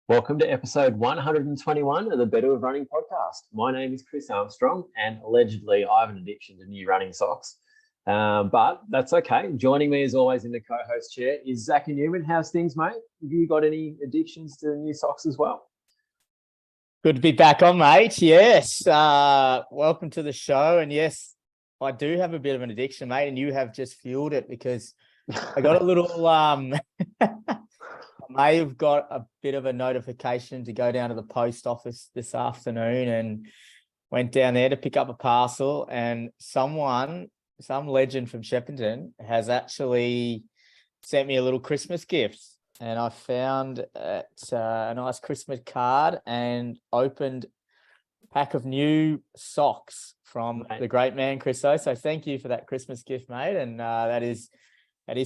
Welcome to episode 121 of the BWR Running Podcast. My name is Chris Armstrong, and allegedly I have an addiction to new running socks, but that's okay. Joining me as always in the co-host chair is Zacca Newman. How's things, mate? Have you got any addictions to new socks as well? Good to be back on, mate. Yes. Welcome to the show. And yes, I do have a bit of an addiction, mate, and you have just fueled it because I got a little I may have got a bit of a notification to go down to the post office this afternoon and went down there to pick up a parcel, and some legend from Shepparton has actually sent me a little Christmas gift, and I found a nice Christmas card and opened a pack of new socks from the great man Chriso. So thank you for that Christmas gift, mate, and that is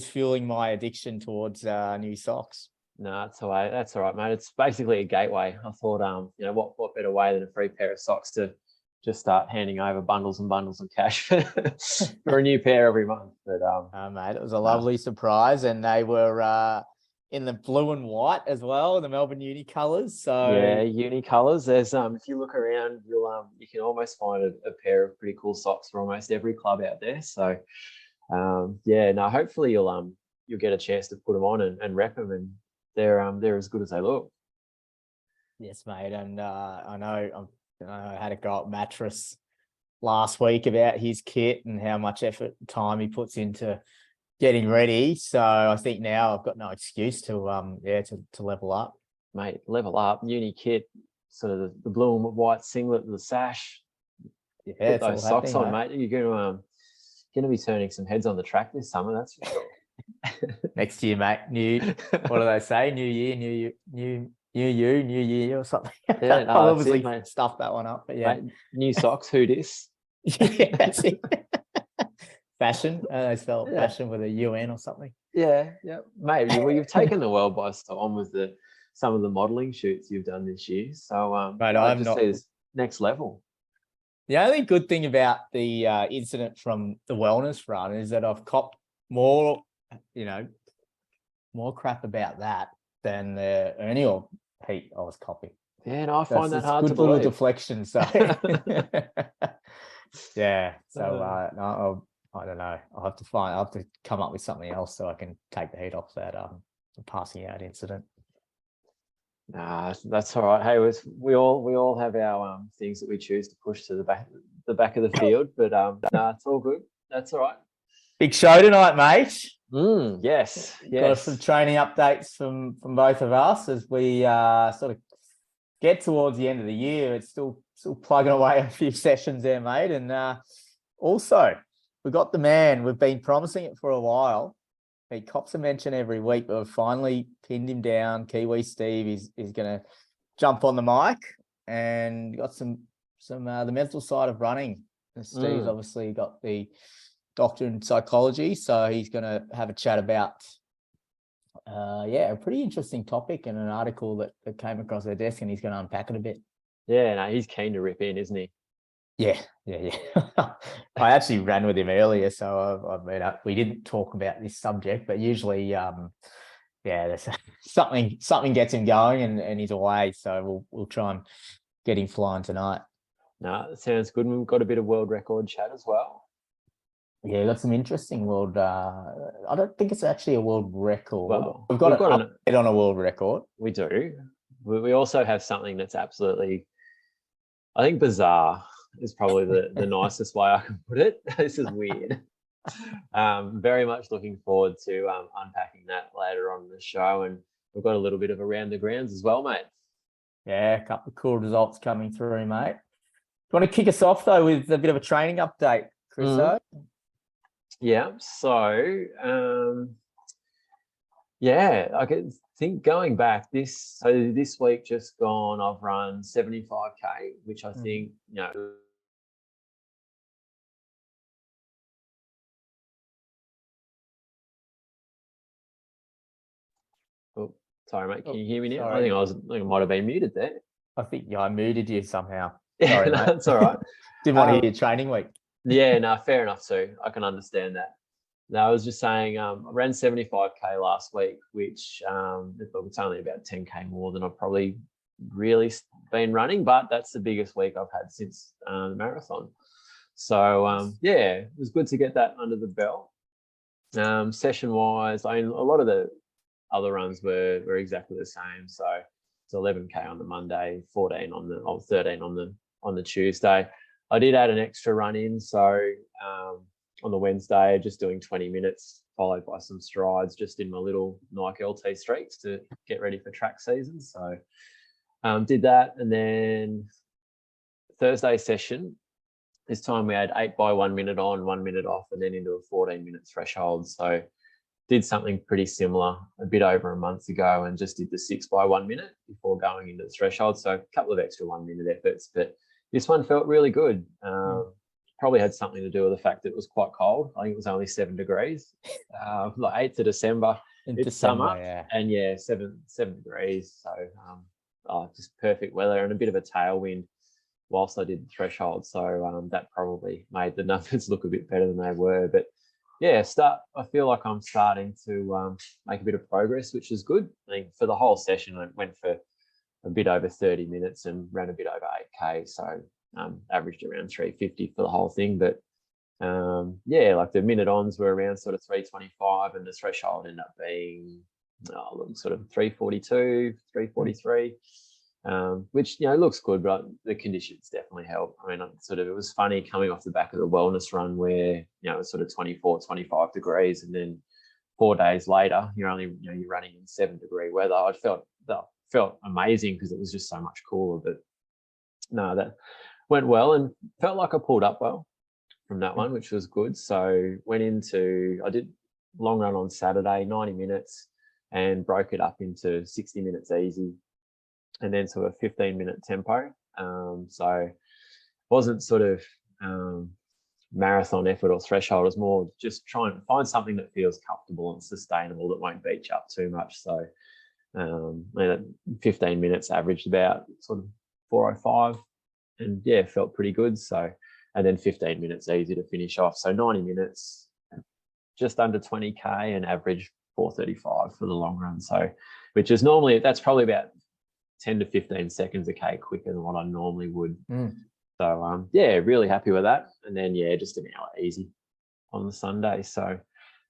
fueling my addiction towards new socks. No, that's all right. That's all right, mate. It's basically a gateway. I thought, what better way than a free pair of socks to just start handing over bundles and bundles of cash for a new pair every month. But mate, it was a lovely surprise, and they were in the blue and white as well, the Melbourne uni colours. So yeah, uni colours. There's if you look around, you can almost find a pair of pretty cool socks for almost every club out there. So hopefully you'll get a chance to put them on and rep them, and they're as good as they look. Yes, mate. And I know I had a go at Mattress last week about his kit and how much effort and time he puts into getting ready. So I think now I've got no excuse to level up. Mate, level up. Uni kit, sort of the blue and white singlet, the sash. Yeah, put those socks on, mate. You're going to be turning some heads on the track this summer, that's for sure. Next year, mate. What do they say? New year, new year or something. Yeah, I'll obviously stuff that one up. But yeah, mate, new socks. Who dis? Yeah, that's it. Fashion. They spell fashion with a UN or something. Yeah, mate. Well, you've taken the world by storm with some of the modelling shoots you've done this year. So, mate, I've not see next level. The only good thing about the incident from the wellness run is that I've copped more crap about that than the Ernie or Pete I was copying. Yeah, and I find that hard to believe. Good little deflection. So yeah. So I don't know. I'll have to come up with something else so I can take the heat off that passing out incident. Nah, that's all right. Hey, we all have our things that we choose to push to the back of the field, but it's all good. That's all right. Big show tonight, mate. Yes. Got some training updates from both of us as we sort of get towards the end of the year. It's still plugging away a few sessions there, mate. And also, we've got the man. We've been promising it for a while. He cops a mention every week, but we've finally pinned him down. Kiwi Steve is going to jump on the mic and got some the mental side of running. And Steve's obviously got the doctor in psychology, so he's going to have a chat about a pretty interesting topic and an article that came across their desk, and he's going to unpack it a bit. Yeah, no, he's keen to rip in, isn't he? Yeah. I actually ran with him earlier, so we didn't talk about this subject, but usually there's something gets him going and he's away, so we'll try and get him flying tonight. No, that sounds good. And we've got a bit of world record chat as well. Yeah, got some interesting world. I don't think it's actually a world record. Well, we've got an update on a world record. We do. We also have something that's absolutely, I think, bizarre is probably the nicest way I can put it. This is weird. Very much looking forward to unpacking that later on in the show, and we've got a little bit of around the grounds as well, mate. Yeah, a couple of cool results coming through, mate. Do you want to kick us off though with a bit of a training update, Chriso? Yeah. So, I think going back this week just gone, I've run 75K, which I think, Sorry, mate. Can you hear me now? Sorry. I think I might have been muted there. I think I muted you somehow. Yeah, Sorry, no, mate. that's all right. Didn't want to hear your training week. Yeah, no, fair enough too. I can understand that. No, I was just saying, I ran 75K last week, which it's only about 10K more than I've probably really been running, but that's the biggest week I've had since the marathon. So, it was good to get that under the belt. Session-wise, I mean, a lot of the other runs were exactly the same. So it's 11K on the Monday, 13 on the Tuesday. I did add an extra run in, so on the Wednesday, just doing 20 minutes, followed by some strides just in my little Nike LT streaks to get ready for track season. So did that, and then Thursday session, this time we had 8 by 1 minute on, 1 minute off, and then into a 14-minute threshold. So did something pretty similar a bit over a month ago and just did the 6 by 1 minute before going into the threshold. So a couple of extra 1 minute efforts, but this one felt really good. Probably had something to do with the fact that it was quite cold. I think it was only 7 degrees, like 8th of December. It's summer, and 7 degrees. So just perfect weather and a bit of a tailwind whilst I did the threshold. So that probably made the numbers look a bit better than they were. But I feel like I'm starting to make a bit of progress, which is good. I think for the whole session, I went for a bit over 30 minutes and ran a bit over 8K. So averaged around 350 for the whole thing. But like the minute ons were around sort of 325 and the threshold ended up being sort of 342, 343. Which looks good, but the conditions definitely help. I mean, it was funny coming off the back of the wellness run where it was sort of 24, 25 degrees, and then 4 days later you're running in 7-degree weather. I felt amazing because it was just so much cooler. But no, that went well and felt like I pulled up well from that one, which was good. So I did long run on Saturday, 90 minutes, and broke it up into 60 minutes easy, and then sort of 15-minute tempo. So wasn't sort of marathon effort or threshold. It was more just trying to find something that feels comfortable and sustainable that won't beat you up too much. So 15 minutes averaged about sort of 405, and felt pretty good. So, and then 15 minutes easy to finish off. So 90 minutes, just under 20K, and average 435 for the long run. So, which is normally, that's probably about 10 to 15 seconds a K quicker than what I normally would. So really happy with that. And then just an hour easy on the Sunday. So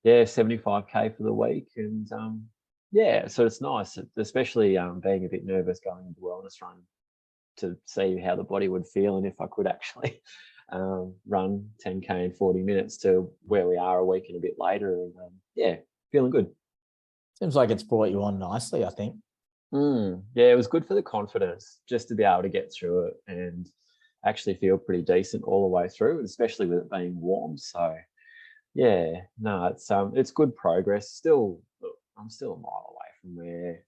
75K for the week. And so it's nice, especially being a bit nervous going into wellness run, to see how the body would feel and if I could actually run 10K in 40 minutes to where we are a week and a bit later. And feeling good. Seems like it's brought you on nicely, I think. It was good for the confidence just to be able to get through it and actually feel pretty decent all the way through, especially with it being warm. So it's good progress. Still, look, I'm still a mile away from where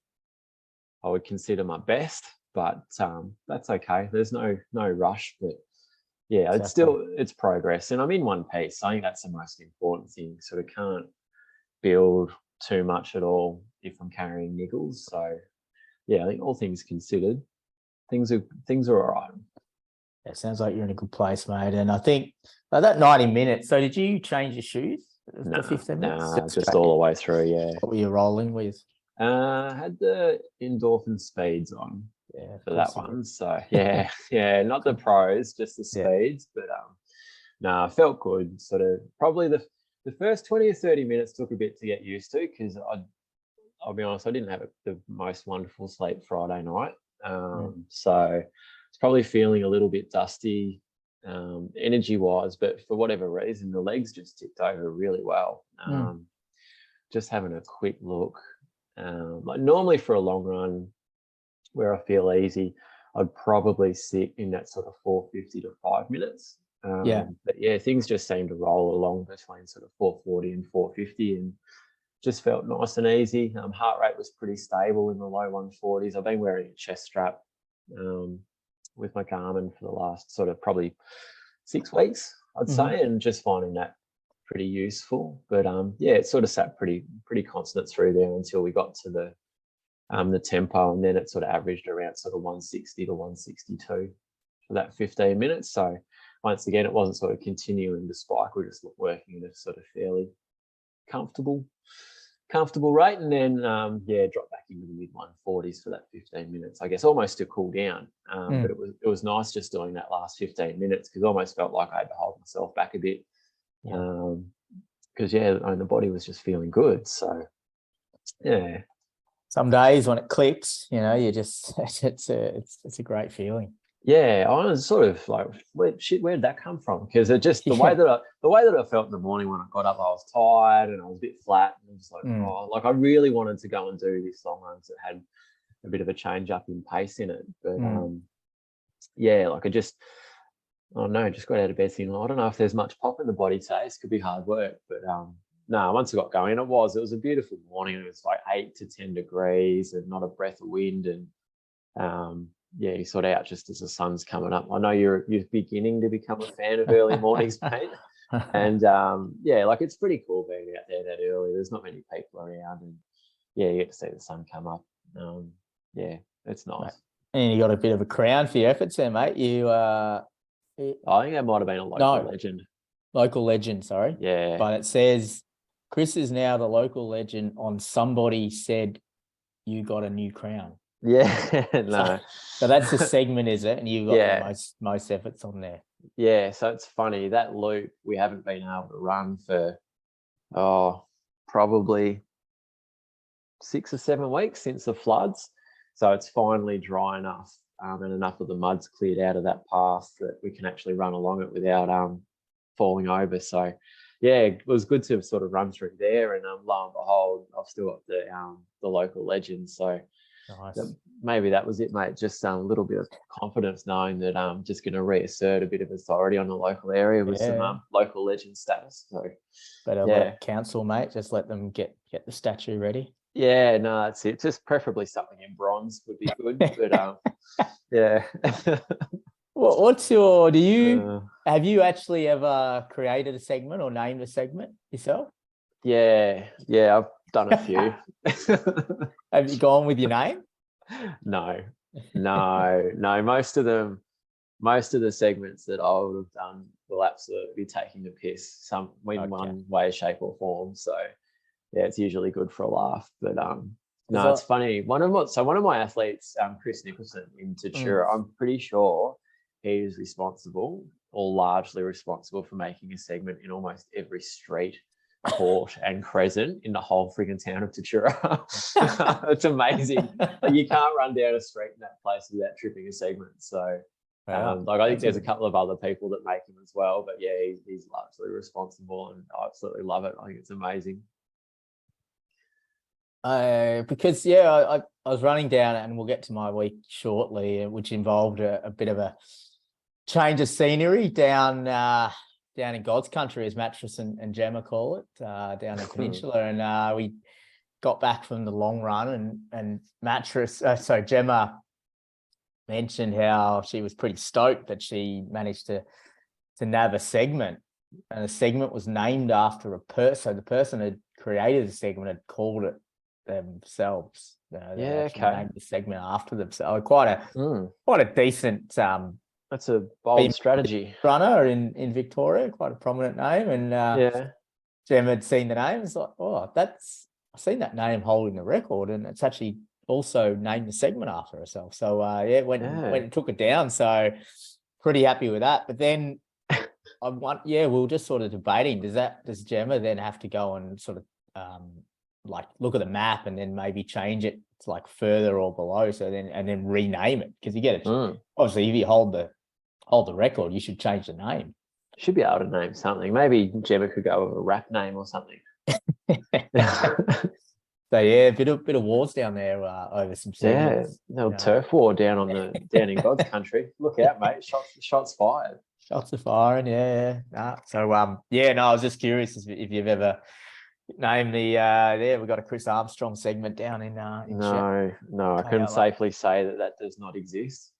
I would consider my best, but that's okay. There's no rush, but exactly. It's progress, and I'm in one piece. I think that's the most important thing. Sort of can't build too much at all if I'm carrying niggles. So I think all things considered, things are all right. It sounds like you're in a good place, mate. And I think that 90 minutes. So did you change your shoes? No, 15 minutes? Just all the way through. Yeah. What were you rolling with? I had the endorphin speeds on for that one. So not the pros, just the speeds. But I felt good. Sort of probably the first 20 or 30 minutes took a bit to get used to, because I'll be honest, I didn't have the most wonderful sleep Friday night. So it's probably feeling a little bit dusty energy wise, but for whatever reason, the legs just ticked over really well. Just having a quick look, like normally for a long run where I feel easy, I'd probably sit in that sort of 450 to 5 minutes. But things just seem to roll along between sort of 440 and 450, and just felt nice and easy. Heart rate was pretty stable in the low 140s. I've been wearing a chest strap with my Garmin for the last sort of probably 6 weeks, I'd say, and just finding that pretty useful. But it sort of sat pretty constant through there until we got to the tempo, and then it sort of averaged around sort of 160 to 162 for that 15 minutes. So once again, it wasn't sort of continuing to spike. We're just working at a sort of fairly comfortable rate, and then drop back into the mid 140s for that 15 minutes, I guess, almost to cool down. But it was nice just doing that last 15 minutes, because I almost felt like I had to hold myself back a bit, because the body was just feeling good. So some days when it clicks, you just it's a great feeling. Yeah, I was sort of like, where did that come from? Because it just the way that I felt in the morning when I got up, I was tired and I was a bit flat, and I was like, I really wanted to go and do this long run that had a bit of a change up in pace in it. But I just got out of bed thinking, I don't know if there's much pop in the body today. This could be hard work, but once I got going, it was a beautiful morning. It was like 8 to 10 degrees and not a breath of wind, and you sort out just as the sun's coming up. I know you're beginning to become a fan of early mornings, mate. And it's pretty cool being out there that early. There's not many people around, and you get to see the sun come up. It's nice. And you got a bit of a crown for your efforts there, mate. I think that might have been a local legend. Local legend, sorry. Yeah. But it says Chris is now the local legend on Somebody Said You Got a New Crown. Yeah, no. So that's the segment, is it? And you've got the most efforts on there. Yeah, so it's funny, that loop we haven't been able to run for probably 6 or 7 weeks since the floods. So it's finally dry enough, and enough of the mud's cleared out of that path that we can actually run along it without falling over. So it was good to sort of run through there, and lo and behold, I've still got the local legend. So nice. Maybe that was it, mate. Just a little bit of confidence, knowing that I'm just going to reassert a bit of authority on the local area with some local legend status. So better let council, mate. Just let them get the statue ready. Yeah, no, that's it. Just preferably something in bronze would be good. But What's your? Have you actually ever created a segment or named a segment yourself? Yeah, I've done a few. Have you gone with your name? No. Most of the segments that I would have done will absolutely be taking the piss, one way, shape, or form. So it's usually good for a laugh. But it's funny. One of my athletes, Chris Nicholson in Tatura, I'm pretty sure he is responsible, or largely responsible, for making a segment in almost every street, court and crescent in the whole frigging town of Tatura. It's amazing. You can't run down a street in that place without tripping a segment. So I think there's a couple of other people that make him as well, but he's largely responsible, and I absolutely love it. I think it's amazing. Because I was running down, and we'll get to my week shortly, which involved a bit of a change of scenery down in God's country, as Mattress and Gemma call it, down in Peninsula. And we got back from the long run, and Gemma mentioned how she was pretty stoked that she managed to nab a segment, and the segment was named after a person. So the person had created the segment had called it themselves. Named the segment after themselves. Quite a decent. That's a bold strategy. Runner in Victoria, quite a prominent name. And Gemma had seen the name. It's like, I've seen that name holding the record, and it's actually also named the segment after herself. So went and took it down. So pretty happy with that. But then we were just sort of debating, does Gemma then have to go and sort of look at the map and then maybe change it to like further or below, and then rename it? Because you get it. Obviously, if you hold the record, you should change the name. Should be able to name something. Maybe Gemma could go with a rap name or something. So a bit of wars down there over some segments. No turf war down in God's country. Look out, mate! Shots fired. Shots are firing. So I was just curious if you've ever named the. We've got a Chris Armstrong segment down in. No, I couldn't safely say that does not exist,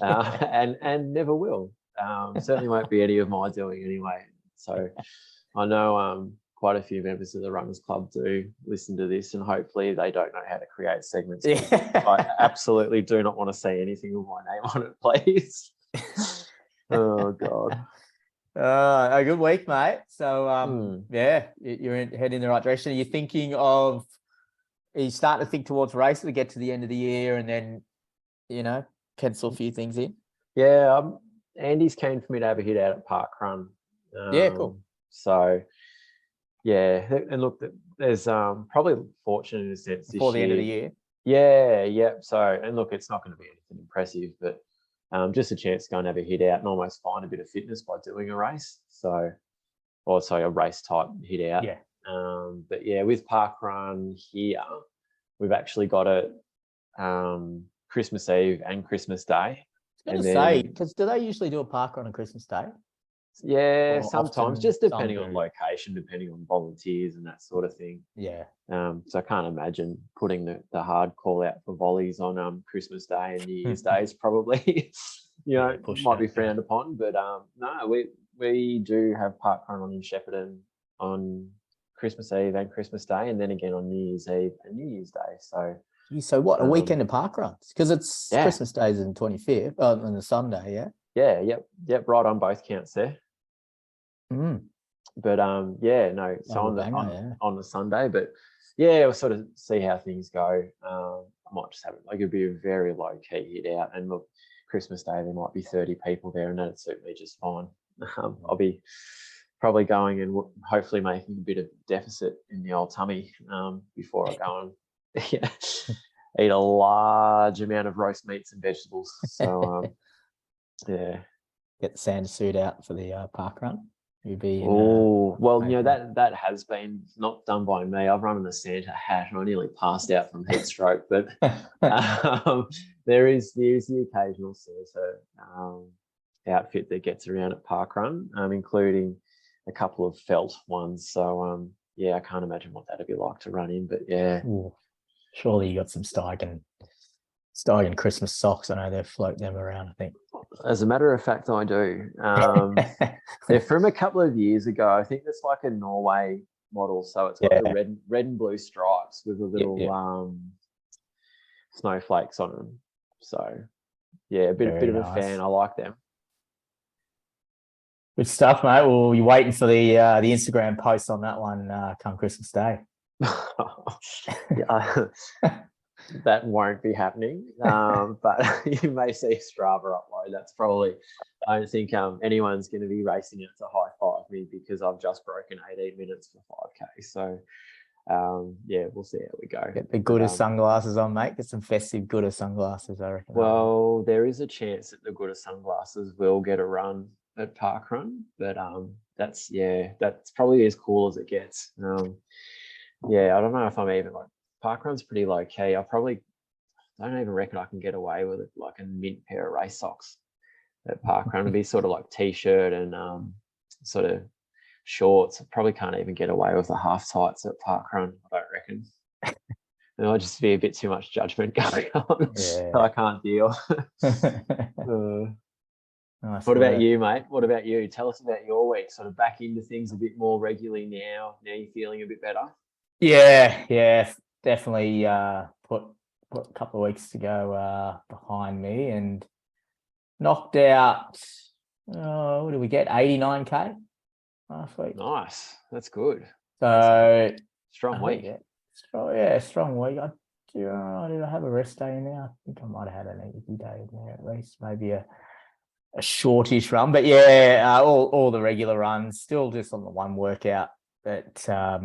and never will. Certainly won't be any of my doing anyway. So I know quite a few members of the Runners Club do listen to this, and hopefully they don't know how to create segments. Yeah. I absolutely do not want to see anything with my name on it, please. Oh, God. A good week, mate. So, yeah, you're heading in the right direction. Are you thinking of, are you starting to think towards races to get to the end of the year and then, you know, pencil a few things in? Yeah, Andy's keen for me to have a hit out at Park Run. Yeah, cool. So, yeah, and look, there's probably fortunate in a sense Before this the year. end of the year. Yeah. So, and look, it's not going to be anything impressive, but just a chance to go and have a hit out and almost find a bit of fitness by doing a race. So, also a race type hit out. Yeah. But yeah, with Park Run here, we've actually got it Christmas Eve and Christmas Day. I was going to say, because do they usually do a park run on Christmas Day? Yeah, Or sometimes, often just depending some on do. location, depending on volunteers and that sort of thing. Yeah. So I can't imagine putting the hard call out for volleys on Christmas Day and New Year's Day is probably, might be frowned upon. But no, we do have Park Run on in Shepparton on Christmas Eve and Christmas Day, and then again on New Year's Eve and New Year's Day. So what, a weekend of park runs? Because it's Christmas Day's on 25th, on the Sunday, yeah? Yeah, yep, right on both counts there. But so on the Sunday, but yeah, we'll sort of see how things go. I might just have it, like, it'll be a very low key hit out, and look, Christmas Day there might be 30 people there, and that'd suit me just fine. I'll be probably going and hopefully making a bit of deficit in the old tummy before I go and eat a large amount of roast meats and vegetables. So yeah, get the Santa suit out for the park run. You'd be that has been not done by me. I've run in the Santa hat and I nearly passed out from heat stroke, but there is the occasional Santa outfit that gets around at park run, including a couple of felt ones. So I can't imagine what that'd be like to run in, but yeah. Ooh, surely you got some Steigen Christmas socks. I know they float them around, I think. As a matter of fact, I do. They're from a couple of years ago. I think it's like a Norway model. So it's got the red and blue stripes with a little snowflakes on them. So yeah, a bit of a fan. I like them. Good stuff, mate. Well, you're waiting for the Instagram post on that one come Christmas Day. That won't be happening, but you may see a Strava upload. That's probably, I don't think anyone's going to be racing it to high five me because I've just broken 18 minutes for 5K. So we'll see how we go. Get the Gooder sunglasses on, mate. Get some festive Gooder sunglasses, I reckon. Well, there is a chance that the Gooder sunglasses will get a run at Park Run, but that's probably as cool as it gets. I don't know if I'm even like, Park Run's pretty low key. I don't even reckon I can get away with it, like a mint pair of race socks at Park Run. It'd be sort of like t-shirt and sort of shorts. I probably can't even get away with the half tights at Park Run, I don't reckon. And I'll just be a bit too much judgment going on. Yeah. I can't deal. Nice. What about you, mate? What about you? Tell us about your week. Sort of back into things a bit more regularly now. Now you're feeling a bit better? Yeah. Definitely put a couple of weeks to go behind me and knocked out, what did we get? 89K last week. Nice. That's good. So strong week. Strong week. Did I have a rest day in there? I think I might have had an easy day in there at least, maybe a shortish run. But all the regular runs, still just on the one workout. But I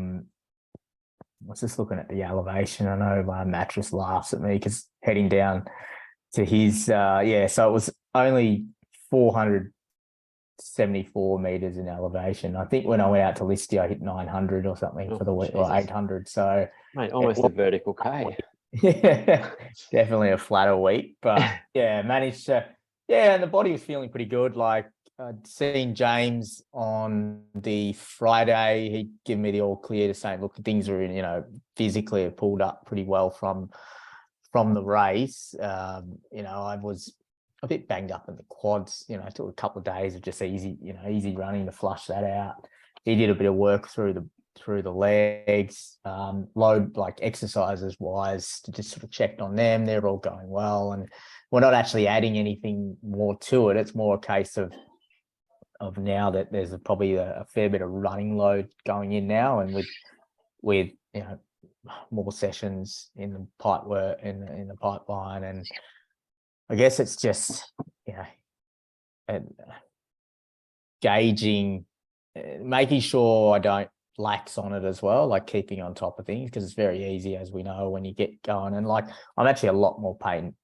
was just looking at the elevation. I know my mattress laughs at me because heading down to his, so it was only 474 meters in elevation. I think when I went out to Listy, I hit 900 or something for the week, or 800. So, mate, almost a vertical K. Yeah, definitely a flatter week, but managed to, and the body was feeling pretty good. Like, I'd seen James on the Friday. He'd given me the all clear to say, look, things are, physically have pulled up pretty well from the race. I was a bit banged up in the quads, it took a couple of days of just easy running to flush that out. He did a bit of work through through the legs, load like exercises wise, to just sort of checked on them. They're all going well, and we're not actually adding anything more to it. It's more a case of now that there's probably a fair bit of running load going in now, and with more sessions in the pipe work in the pipeline, and I guess it's just gauging, making sure I don't lax on it as well, like keeping on top of things, because it's very easy, as we know, when you get going. And like I'm actually a lot more pain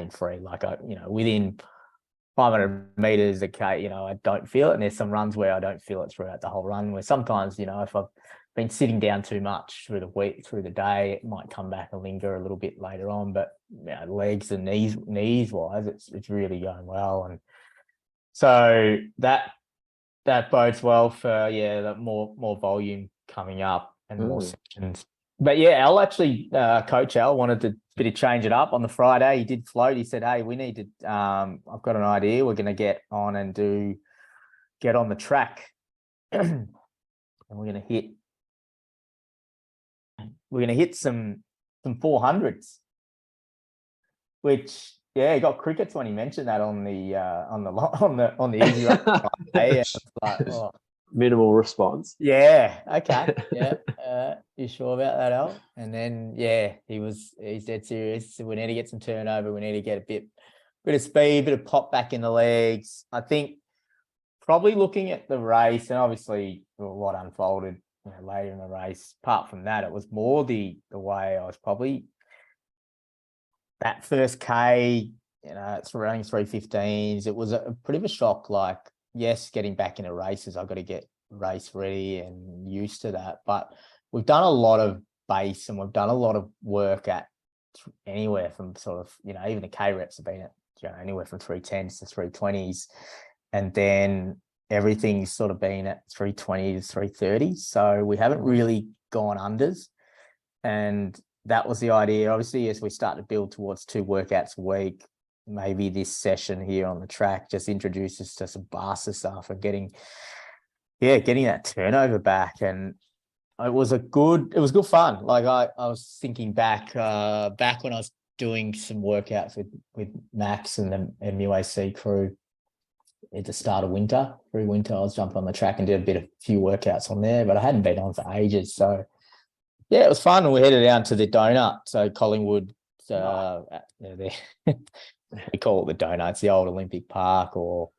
free. Like within 500 meters, okay, I don't feel it. And there's some runs where I don't feel it throughout the whole run, where sometimes, if I've been sitting down too much through the week, through the day, it might come back and linger a little bit later on. But legs and knees wise, it's really going well. And so that bodes well for the more volume coming up and more sessions. But Al actually, Coach Al wanted to bit of change it up on the Friday. He did float. He said, "Hey, we need to. I've got an idea. We're going to get on and get on the track, and we're going to hit some 400s." Which he got crickets when he mentioned that on the easy run. Hey, like, oh. Minimal response. Yeah. Okay. Yeah. You sure about that, Al? And then he's dead serious. So we need to get some turnover. We need to get a bit of speed, bit of pop back in the legs. I think probably looking at the race, and obviously what unfolded later in the race. Apart from that, it was more the way I was probably that first K. It's running 3:15s. It was a pretty of a shock. Like, yes, getting back into races, I've got to get race ready and used to that. But we've done a lot of base, and we've done a lot of work at anywhere from sort of, even the K reps have been at, anywhere from 3:10s to 3:20s. And then everything's sort of been at 3:20 to 3:30. So we haven't really gone unders. And that was the idea. Obviously, as we start to build towards 2 workouts a week, maybe this session here on the track just introduces to some Barca stuff and getting that turnover back. And it was good fun. Like I was thinking back when I was doing some workouts with Max and the MUAC crew at the start of winter. Through winter, I was jumping on the track and did a few workouts on there, but I hadn't been on for ages. So it was fun. And we headed down to the donut. So Collingwood, we call it the donuts, the old Olympic Park, or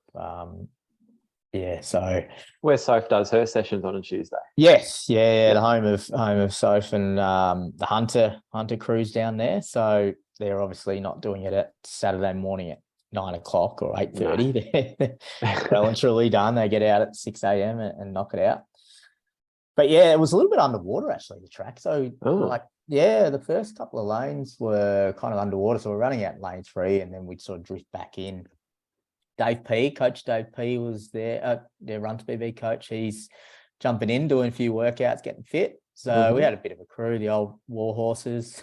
so where Soph does her sessions on a Tuesday. Yes, the home of Soph and the Hunter crews down there. So they're obviously not doing it at Saturday morning at 9 o'clock or 8:30. They're well and truly done. They get out at 6 a.m. and knock it out. But it was a little bit underwater actually, the track. So the first couple of lanes were kind of underwater. So we're running out in lane 3, and then we'd sort of drift back in. Coach Dave P was there, their Run2PB coach. He's jumping in, doing a few workouts, getting fit. So we had a bit of a crew, the old war horses.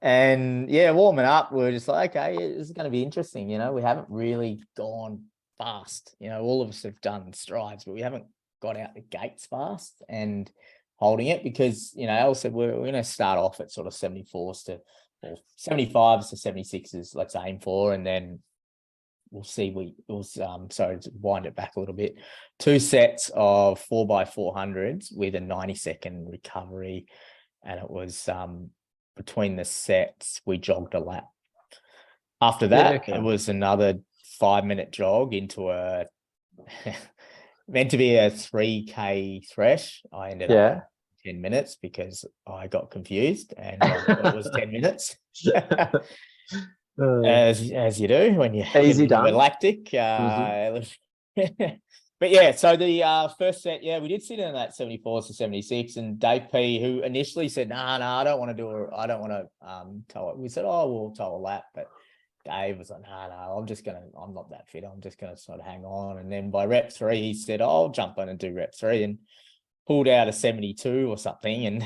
And warming up, we were just like, okay, this is going to be interesting. We haven't really gone fast. All of us have done strides, but we haven't got out the gates fast and holding it, because Al said we're going to start off at sort of 75s to 76s, let's aim for, and then we'll see. So to wind it back a little bit, 2 sets of 4x400s with a 90-second recovery, and it was between the sets we jogged a lap. After that, it was another 5-minute jog into a meant to be a 3K thresh. I ended up 10 minutes because I got confused and it was 10 minutes. As you do when you're easy done. Lactic. But so the first set, we did sit in that 74s to 76, and Dave P, who initially said, no, I don't want to I don't want to tow it. We said, we'll tow a lap, but Dave was like, no, I'm not that fit. I'm just going to sort of hang on. And then by rep 3, he said, I'll jump in and do rep 3, and pulled out a 72 or something and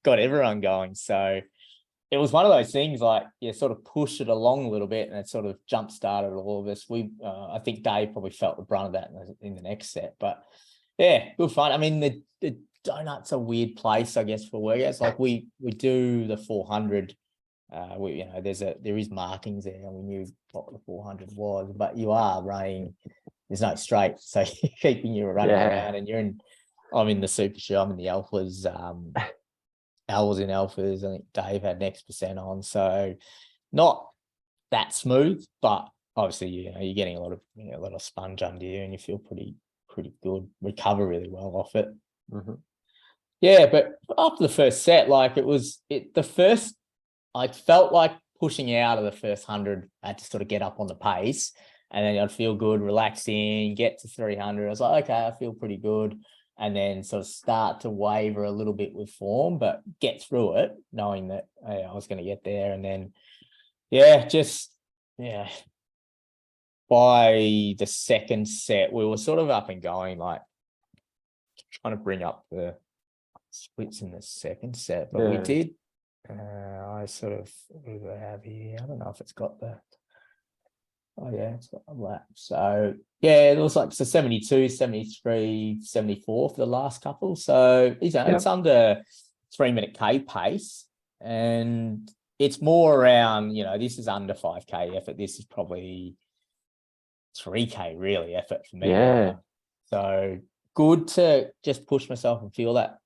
got everyone going. So it was one of those things like, sort of push it along a little bit, and it sort of jump started all of us. I think Dave probably felt the brunt of that in the next set, but Yeah, good fun. I mean, the donut's a weird place, I guess, for workouts. Like we do the 400. There is markings there, and we knew what the 400 was, but you are running. There's no straight, so you're keeping you running around, and I'm in the super shoe. I'm in the alphas. Al was in alphas. I think Dave had next percent on, so not that smooth, but obviously, you're getting a lot of sponge under you, and you feel pretty good. Recover really well off it. Mm-hmm. Yeah, but after the first set, like I felt like pushing out of the first 100. I had to sort of get up on the pace, and then I'd feel good, relaxing, get to 300. I was like, okay, I feel pretty good. And then sort of start to waver a little bit with form, but get through it, knowing that I was going to get there. And then, by the second set, we were sort of up and going, like trying to bring up the splits in the second set, but we did. I sort of, what do I have here? I don't know if it's got the. Oh yeah, it's got a lap. So yeah, it was like 72, 73, 74 for the last couple. So it's under 3 minute K pace, and it's more around, this is under 5K effort. This is probably 3K really effort for me. Yeah. So good to just push myself and feel that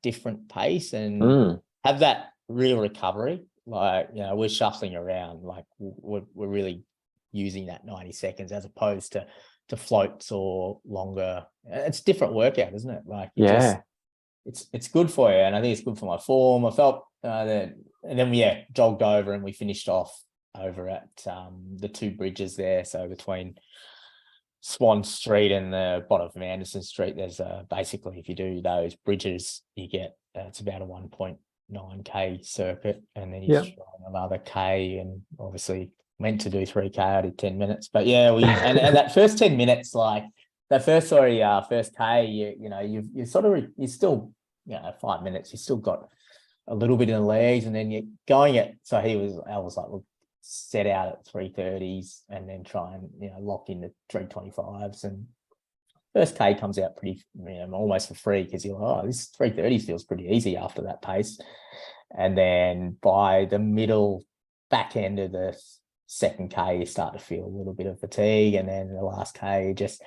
different pace and have that real recovery. Like, we're shuffling around, like we're really using that 90 seconds as opposed to floats or longer. It's a different workout, isn't it? Like, it's good for you, and I think it's good for my form. I felt that, and then we jogged over and we finished off over at the two bridges there. So between Swan Street and the bottom of Anderson Street, there's basically, if you do those bridges, you get it's about a 1.9K circuit, and then you try another K, and obviously meant to do 3K. I did 10 minutes, but and that first 10 minutes, like that first K, you still 5 minutes, you still got a little bit in the legs, and then you're going at. So I was like, look, set out at 330s, and then try and lock in the 325s, and first K comes out pretty almost for free, because you're like, oh, this 330 feels pretty easy after that pace. And then by the back end of the second K, you start to feel a little bit of fatigue, and then the last K just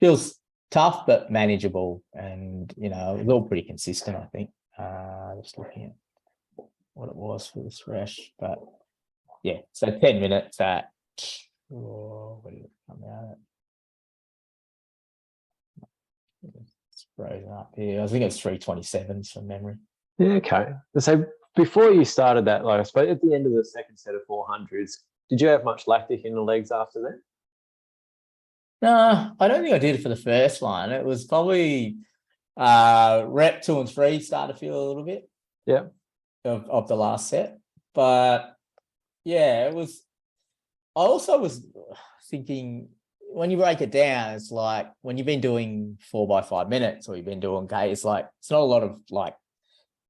feels tough but manageable, and it was all pretty consistent, I think. Just looking at what it was for the thresh, but so 10 minutes at what did it come out at? It's frozen up here. I think it's 327s from memory. Yeah, okay. So before you started that, like I suppose at the end of the second set of 400s, did you have much lactic in the legs after that? No, I don't think I did for the first one. It was probably rep 2 and 3 started to feel a little bit of the last set. But it was. I also was thinking, when you break it down, it's like when you've been doing 4 by 5 minutes, or you've been doing K, it's like it's not a lot of like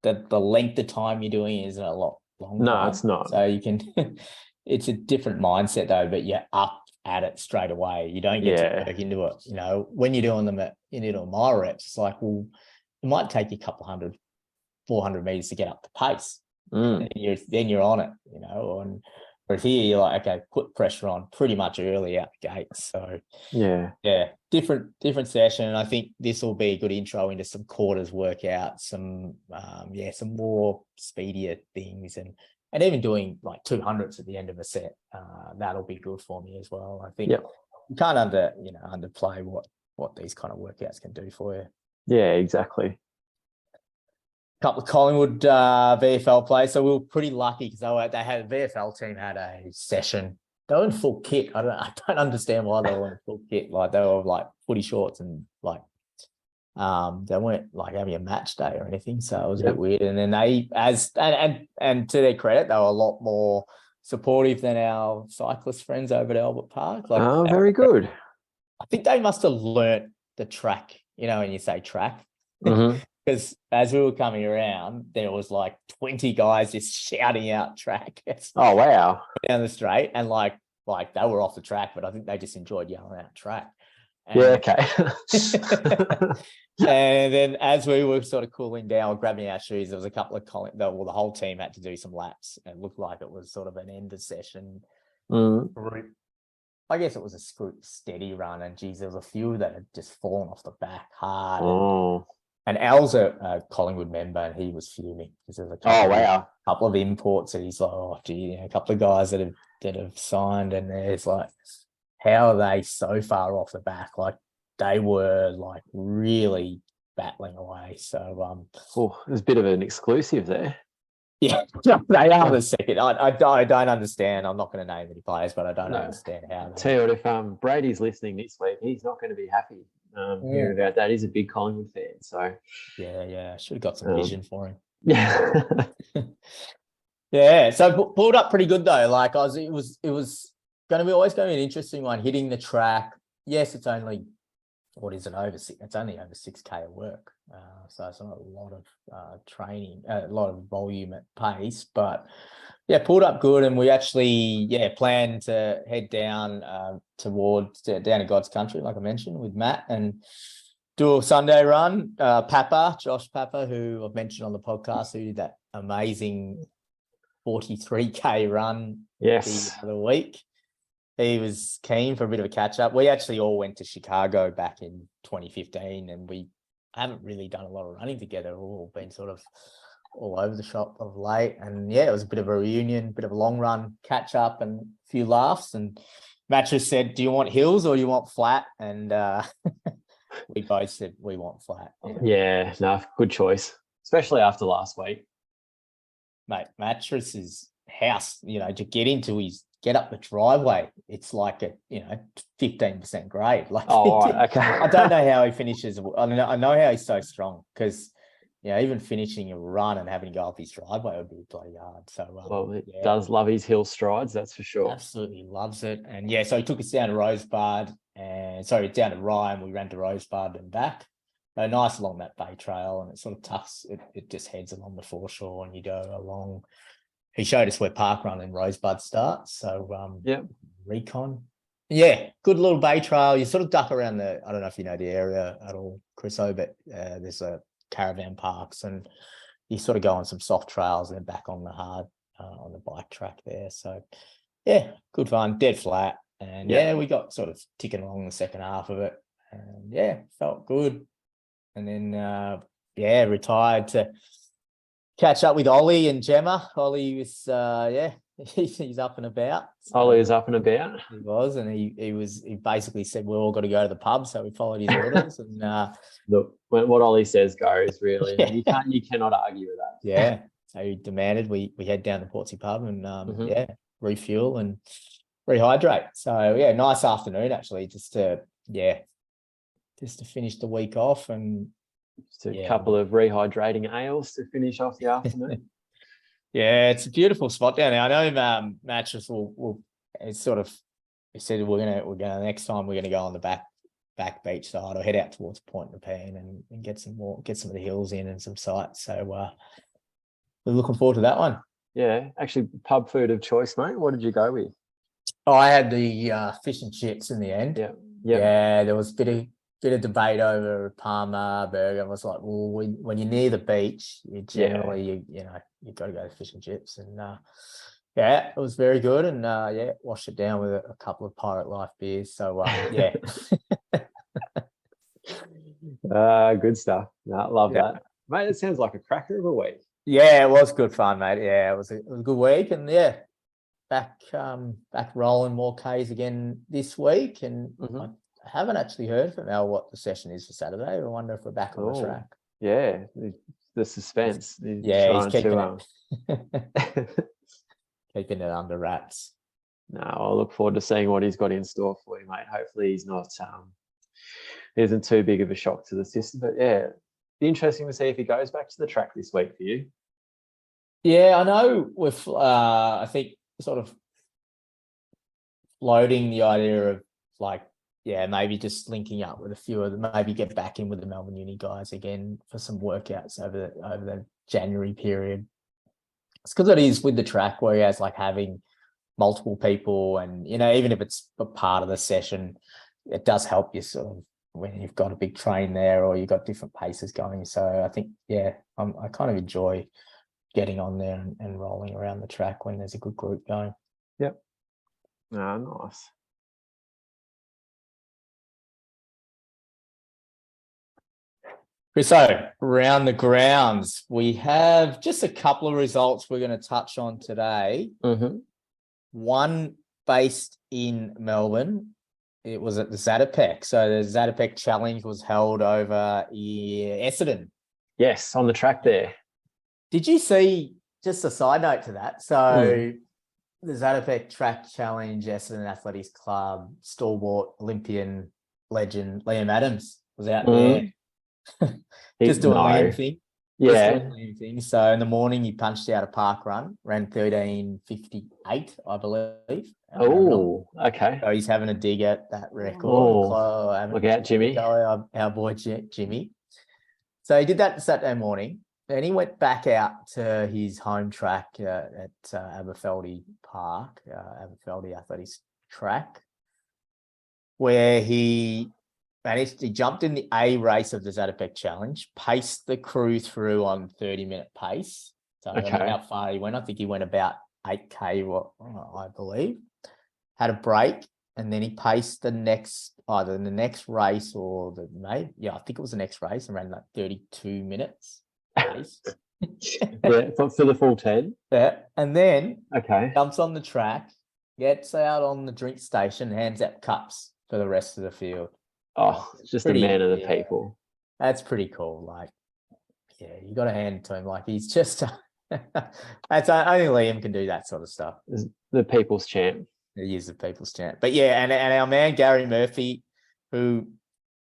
the length of time you're doing isn't a lot longer. No, it's not. So you can. It's a different mindset though, but you're up at it straight away. You don't get to work into it. When you're doing them at mile reps, it's like, well, it might take you a couple 400 meters to get up the pace. And then you're on it, and whereas here you're like, okay, put pressure on pretty much early out the gate. So different session. And I think this will be a good intro into some quarters workouts, some more speedier things, and even doing like 200s at the end of a set. That'll be good for me as well. I think you can't underplay what these kind of workouts can do for you. Yeah, exactly. Couple of Collingwood VFL players, so we were pretty lucky because they had the VFL team had a session. They were in full kit. I don't understand why they were in full kit. Like they were like footy shorts, and like they weren't like having a match day or anything. So it was a bit weird. And then they, and to their credit, they were a lot more supportive than our cyclist friends over at Albert Park. Like, very good. I think they must have learnt the track. When you say track. Because as we were coming around, there was like 20 guys just shouting out track. Oh, wow. Down the straight, and like they were off the track, but I think they just enjoyed yelling out track. Yeah, okay. And then as we were sort of cooling down or grabbing our shoes, there was a couple of the whole team had to do some laps, and it looked like it was sort of an end of session group. I guess it was a steady run, and geez, there was a few that had just fallen off the back hard. And Al's a Collingwood member, and he was fuming because there's a couple of imports that he's like, oh, gee, a couple of guys that have signed, and there's like, how are they so far off the back? Like, they were like really battling away. So there's a bit of an exclusive there. Yeah, they are the second. I don't understand. I'm not going to name any players, but I don't understand how. Tell you what, if Brady's listening this week, he's not going to be happy hearing about that. He's a big Collingwood fan, so yeah, should have got some vision for him. Yeah, yeah. So pulled up pretty good though. Like it was going to be always going to be an interesting one. Hitting the track. Yes, it's only. What is it over? It's only over 6K of work, so it's not a lot of training, a lot of volume at pace. But yeah, pulled up good, and we actually planned to head down down to God's Country, like I mentioned, with Matt, and do a Sunday run. Josh Papa, who I've mentioned on the podcast, who did that amazing 43K run the other week. He was keen for a bit of a catch-up. We actually all went to Chicago back in 2015, and we haven't really done a lot of running together. We've all been sort of all over the shop of late. And, yeah, it was a bit of a reunion, bit of a long run, catch-up and a few laughs. And Mattress said, do you want hills or you want flat? And we both said we want flat. Yeah, no, good choice, especially after last week. Mate, Mattress's house, to get up the driveway, it's like a 15% grade. Like, okay. I don't know how he finishes. I know how he's so strong, because even finishing a run and having to go up his driveway would be bloody hard. So he does love his hill strides, that's for sure. Absolutely loves it. And so he took us down to Rosebud, down to Ryan. We ran to Rosebud and back. Nice along that Bay Trail, and it sort of tucks. It just heads along the foreshore, and you go along. He showed us where Parkrun and Rosebud starts. So, Recon. Yeah, good little bay trail. You sort of duck around I don't know if you know the area at all, Chriso, but there's a caravan parks, and you sort of go on some soft trails and then back on the hard, on the bike track there. So, yeah, good fun, dead flat. And, we got sort of ticking along the second half of it. And, felt good. And then, retired to catch up with Ollie and Gemma. Ollie was, he's up and about. So Ollie is up and about. He was, and he basically said we're all got to go to the pub, so we followed his orders. And look, what Ollie says goes, really. You cannot argue with that. Yeah, so he demanded we head down to Portsea pub and refuel and rehydrate. So nice afternoon actually, just to finish the week off, and just a couple of rehydrating ales to finish off the afternoon. Yeah, it's a beautiful spot down there. I know Mattress will it's sort of, he said we're gonna next time we're gonna go on the back beach side or head out towards Point Nepean and get some of the hills in and some sights. So we're looking forward to that one. Yeah, actually, pub food of choice, mate. What did you go with? I had the fish and chips in the end. Yeah, there was a bit of debate over Parma burger. I was like, well, when you're near the beach, you generally you got to go to fish and chips, and it was very good, and washed it down with a couple of Pirate Life beers. So good stuff. No, love that, mate. It sounds like a cracker of a week. Yeah, it was good fun, mate. Yeah, it was a good week, and back rolling more Ks again this week, and. I haven't actually heard from Al what the session is for Saturday. I wonder if we're back on the track. Yeah, the suspense. He's keeping keeping it under wraps. No, I'll look forward to seeing what he's got in store for you, mate. Hopefully he's not isn't too big of a shock to the system. But be interesting to see if he goes back to the track this week for you. Yeah, I know with I think sort of floating the idea of maybe just linking up with a few of them, maybe get back in with the Melbourne Uni guys again for some workouts over the January period. It's because it is with the track, whereas having multiple people and, even if it's a part of the session, it does help you sort of when you've got a big train there or you've got different paces going. So I think, I kind of enjoy getting on there and rolling around the track when there's a good group going. Yep. Nice. So around the grounds, we have just a couple of results we're going to touch on today. Mm-hmm. One based in Melbourne. It was at the Zacca. So the Zacca Challenge was held over Essendon. Yes, on the track there. Did you see, just a side note to that, so the Zacca Track Challenge, Essendon Athletics Club, stalwart Olympian legend Liam Adams was out there. Just doing Liam thing. Yeah. Liam thing. So in the morning, he punched out a park run, ran 13:58, I believe. Oh, okay. So he's having a dig at that record. Oh, look out, Jimmy. Our boy Jimmy. So he did that Saturday morning. Then he went back out to his home track at Aberfeldy Park, Aberfeldy Athletics Track, where he jumped in the A race of the Zacca Challenge, paced the crew through on 30-minute pace. So I don't know how far he went. I think he went about 8K, I believe. Had a break, and then he paced either the next race or I think it was the next race, and ran like 32 minutes pace. For the full 10. Yeah, and then jumps on the track, gets out on the drink station, hands out cups for the rest of the field. Oh, just a man of the people. That's pretty cool. Like, you got to hand it to him. Like, he's just that's only Liam can do that sort of stuff. The people's champ. He is the people's champ. But and our man Gary Murphy, who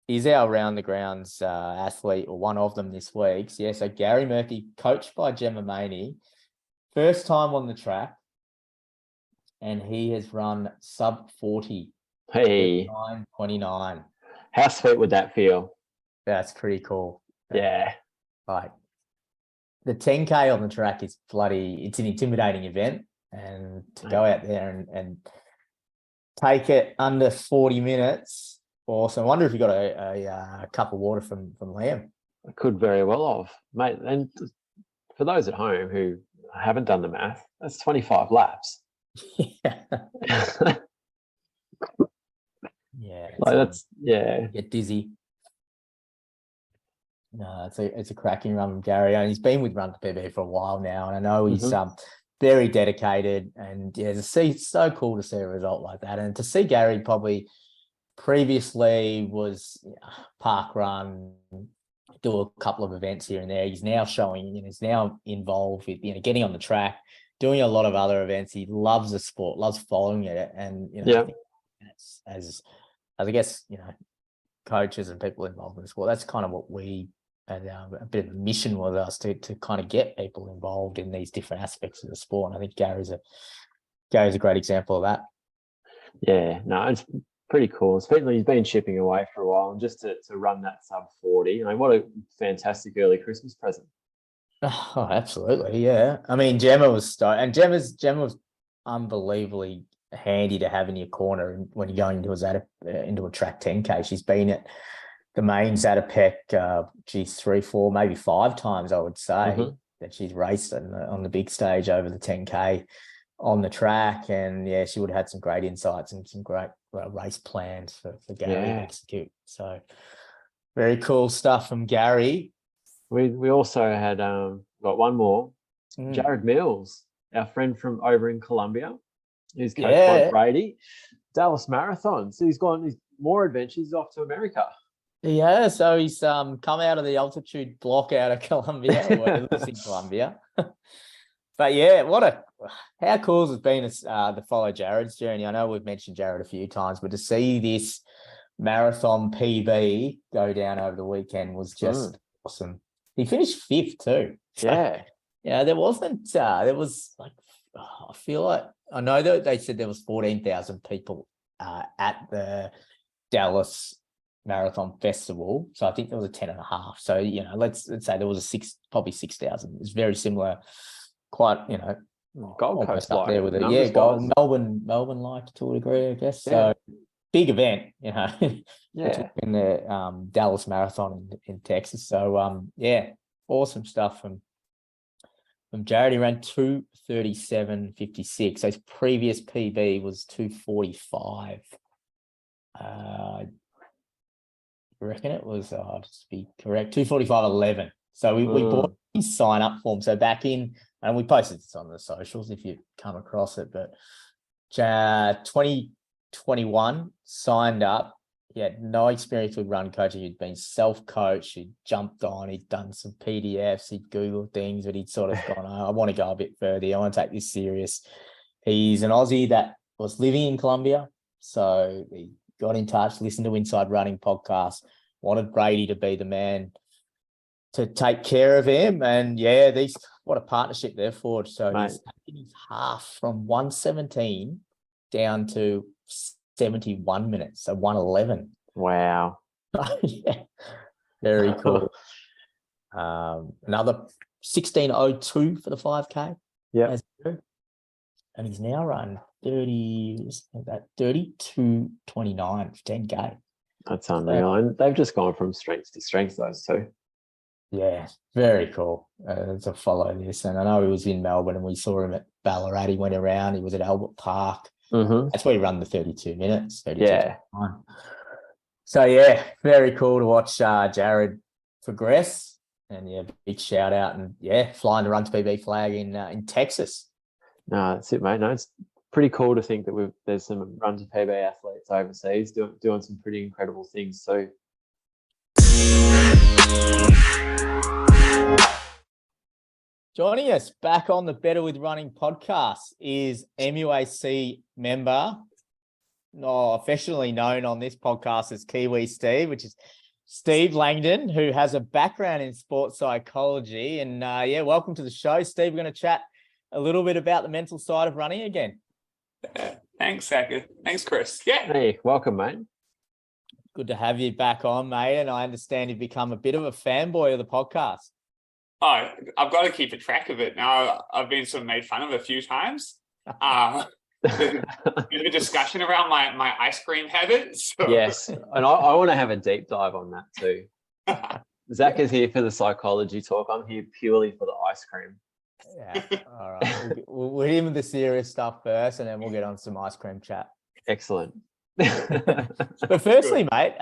is our round the grounds athlete, or one of them this week. So Gary Murphy, coached by Gemma and Ollie, first time on the track, and he has run sub 40. Hey, 9:29. How sweet would that feel? That's pretty cool. Yeah. Like, the 10K on the track is it's an intimidating event, and to go out there and take it under 40 minutes. Awesome. I wonder if you got a cup of water from Liam. I could very well have, mate. And for those at home who haven't done the math, that's 25 laps. Get dizzy. No, it's a cracking run from Gary, and he's been with Run2PB for a while now, and I know he's very dedicated, and it's so cool to see a result like that, and to see Gary probably previously was park run, do a couple of events here and there. He's now showing, he's now involved with getting on the track, doing a lot of other events. He loves the sport, loves following it, and I think that's, as I guess coaches and people involved in the sport, that's kind of what we had a bit of a mission with us to kind of get people involved in these different aspects of the sport. And I think Gary's a great example of that. Yeah, no, it's pretty cool. Especially he's been chipping away for a while, and just to run that sub 40. What a fantastic early Christmas present. Oh, absolutely, yeah. I mean, Gemma was stoked, and Gemma was unbelievably handy to have in your corner when you're going into a track 10K. She's been at the main Zacca 3, 4, maybe 5 times, I would say, that she's raced on the big stage over the 10K on the track. And she would have had some great insights and some great race plans for Gary to execute. So very cool stuff from Gary. We also had got one more, Jared Mills, our friend from over in Colombia. He's coached by Brady, Dallas Marathon. So he's more adventures. He's off to America. Yeah, so he's come out of the altitude block out of Colombia, or he lives in Colombia. But how cool has it been to follow Jared's journey? I know we've mentioned Jared a few times, but to see this marathon PB go down over the weekend was just awesome. He finished 5th too. So, there wasn't. There was I feel like, I know that they said there was 14,000 people at the Dallas Marathon Festival. So I think there was a 10.5. So, let's say there was probably 6,000. It's very similar, quite, Gold Coast up there with it. Yeah, Melbourne like to a degree, I guess. So big event, Yeah. in the Dallas Marathon in Texas. So yeah, awesome stuff from Jared. He ran 2:37.56. So his previous PB was 2:45. I reckon it was, just to be correct, 2:45.11. So we bought his sign up form. So back in, and we posted this on the socials if you come across it, but 2021 signed up. He had no experience with run coaching. He'd been self-coached. He'd jumped on. He'd done some PDFs. He'd Googled things, but he'd sort of gone, oh, I want to go a bit further. I want to take this serious. He's an Aussie that was living in Colombia. So he got in touch, listened to Inside Running podcast, wanted Brady to be the man to take care of him. And yeah, what a partnership they're forged. So he's taken his half from 1:17 down to 71 minutes, so 1:11. Wow. Yeah, very cool. Another 16:02 for the 5K. Yeah. And he's now run 32:29 for 10K. That's unreal. And they've just gone from strength to strength, those two. Yeah, very cool to follow this. And I know he was in Melbourne and we saw him at Ballarat. He went around. He was at Albert Park. That's where he ran the 32 minutes. 32 yeah. So, yeah, very cool to watch Jared progress. And, yeah, big shout out. And, yeah, flying the Run2PB flag in Texas. No, that's it, mate. No, it's pretty cool to think that there's some Run2PB athletes overseas doing some pretty incredible things. So, joining us back on the Better With Running podcast is MUAC member, affectionately known on this podcast as Kiwi Steve, which is Steve Langdon, who has a background in sports psychology. And yeah, welcome to the show, Steve. We're going to chat a little bit about the mental side of running again. Thanks, Zacca. Thanks, Chris. Yeah. Hey, welcome, mate. Good to have you back on, mate. And I understand you've become a bit of a fanboy of the podcast. Oh, I've got to keep a track of it now. I've been sort of made fun of a few times. There's a discussion around my ice cream habits. So. Yes, and I want to have a deep dive on that too. Zach is here for the psychology talk. I'm here purely for the ice cream. Yeah, all right. We'll hit him with the serious stuff first, and then we'll get on some ice cream chat. Excellent. But firstly, mate,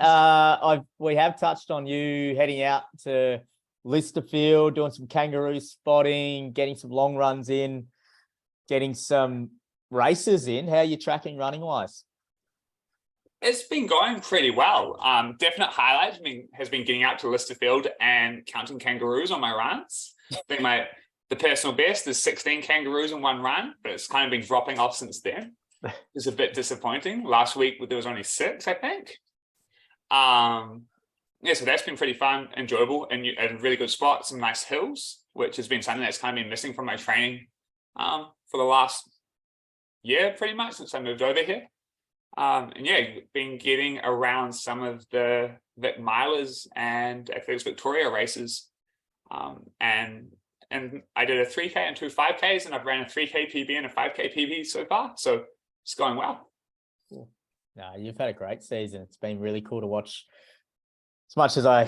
we have touched on you heading out to Listerfield, doing some kangaroo spotting, getting some long runs in, getting some races in. How are you tracking running wise? It's been going pretty well. Definite highlight has been getting out to Listerfield and counting kangaroos on my runs. I think the personal best is 16 kangaroos in one run, but it's kind of been dropping off since then. It's a bit disappointing. Last week there was only 6, I think. Yeah, so that's been pretty fun, enjoyable, and a really good spot, some nice hills, which has been something that's kind of been missing from my training for the last year, pretty much, since I moved over here. And yeah, been getting around some of the Vic Milers and Athletics Victoria races. And I did a 3K and 2 5Ks, and I've ran a 3K PB and a 5K PB so far. So it's going well. Cool. No, you've had a great season. It's been really cool to watch. As much as I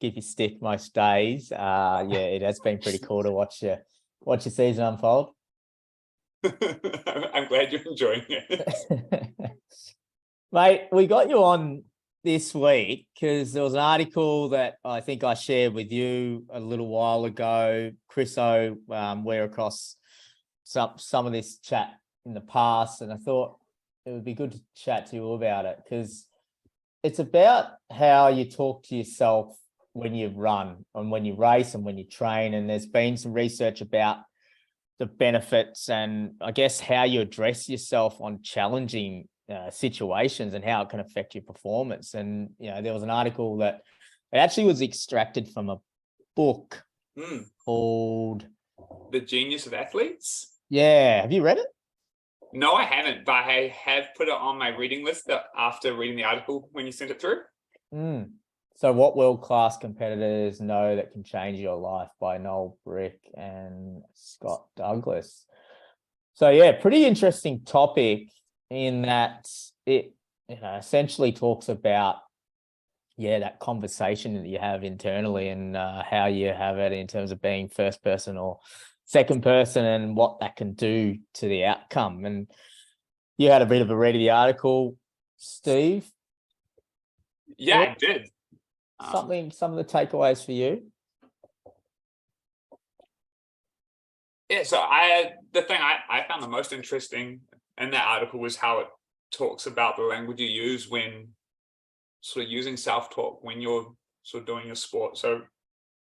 give you stick most days, yeah, it has been pretty cool to watch your season unfold. I'm glad you're enjoying it. Mate, we got you on this week because there was an article that I think I shared with you a little while ago. Chriso, we're across some of this chat in the past, and I thought it would be good to chat to you about it because it's about how you talk to yourself when you run and when you race and when you train. And there's been some research about the benefits and I guess how you address yourself on challenging situations and how it can affect your performance. And, there was an article that it actually was extracted from a book called The Genius of Athletes. Yeah. Have you read it? No, I haven't, but I have put it on my reading list after reading the article when you sent it through. So what world-class competitors know that can change your life by Noel Brick and Scott Douglas. So yeah, pretty interesting topic in that it essentially talks about, that conversation that you have internally and how you have it in terms of being first person or second person and what that can do to the outcome. And you had a bit of a read of the article, Steve. Yeah, I did. Some of the takeaways for you. Yeah, so the thing I found the most interesting in that article was how it talks about the language you use when sort of using self-talk when you're sort of doing your sport. So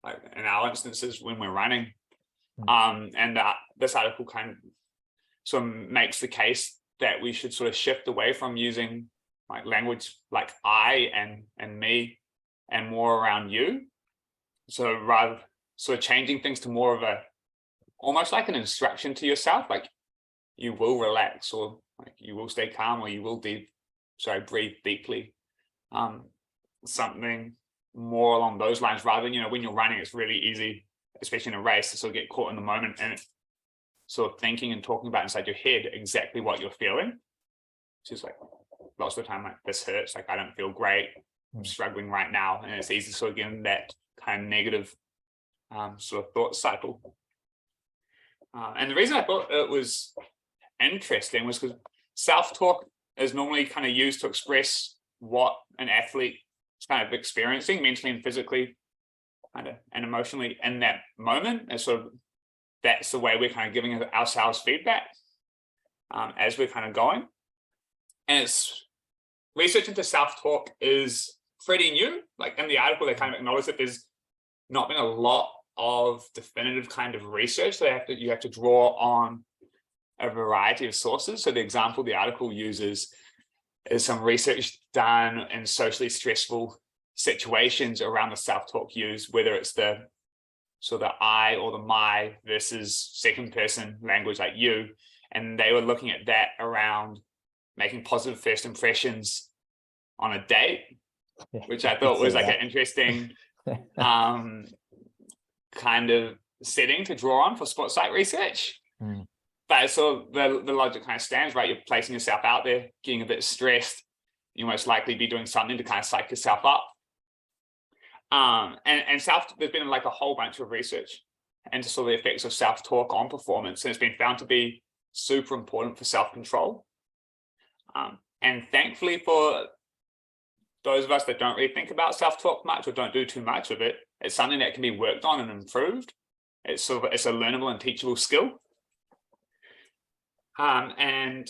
like in our instances when we're running, and this article kind of sort of makes the case that we should sort of shift away from using like language like I and me and more around you. So rather sort of changing things to more of a almost like an instruction to yourself, like you will relax, or like you will stay calm, or you will breathe deeply. Something more along those lines, rather than, when you're running, it's really easy, especially in a race, to sort of get caught in the moment and sort of thinking and talking about inside your head exactly what you're feeling. It's just like lots of the time, like this hurts, like I don't feel great, I'm struggling right now. And it's easy to sort of get in that kind of negative sort of thought cycle. And the reason I thought it was interesting was because self-talk is normally kind of used to express what an athlete is kind of experiencing mentally and physically and emotionally in that moment. And sort of that's the way we're kind of giving ourselves feedback as we're kind of going. And it's research into self-talk is pretty new. Like in the article, they kind of acknowledge that there's not been a lot of definitive kind of research. So you have to draw on a variety of sources. So the example the article uses is some research done in socially stressful situations around the self-talk used, whether it's the I or the my versus second person language like you. And they were looking at that around making positive first impressions on a date, which I thought was like an interesting kind of setting to draw on for sports psych research. But so the logic kind of stands, right? You're placing yourself out there, getting a bit stressed. You most likely be doing something to kind of psych yourself up. And there's been like a whole bunch of research into sort of the effects of self-talk on performance. And it's been found to be super important for self-control. And thankfully for those of us that don't really think about self-talk much or don't do too much of it, it's something that can be worked on and improved. It's a learnable and teachable skill. And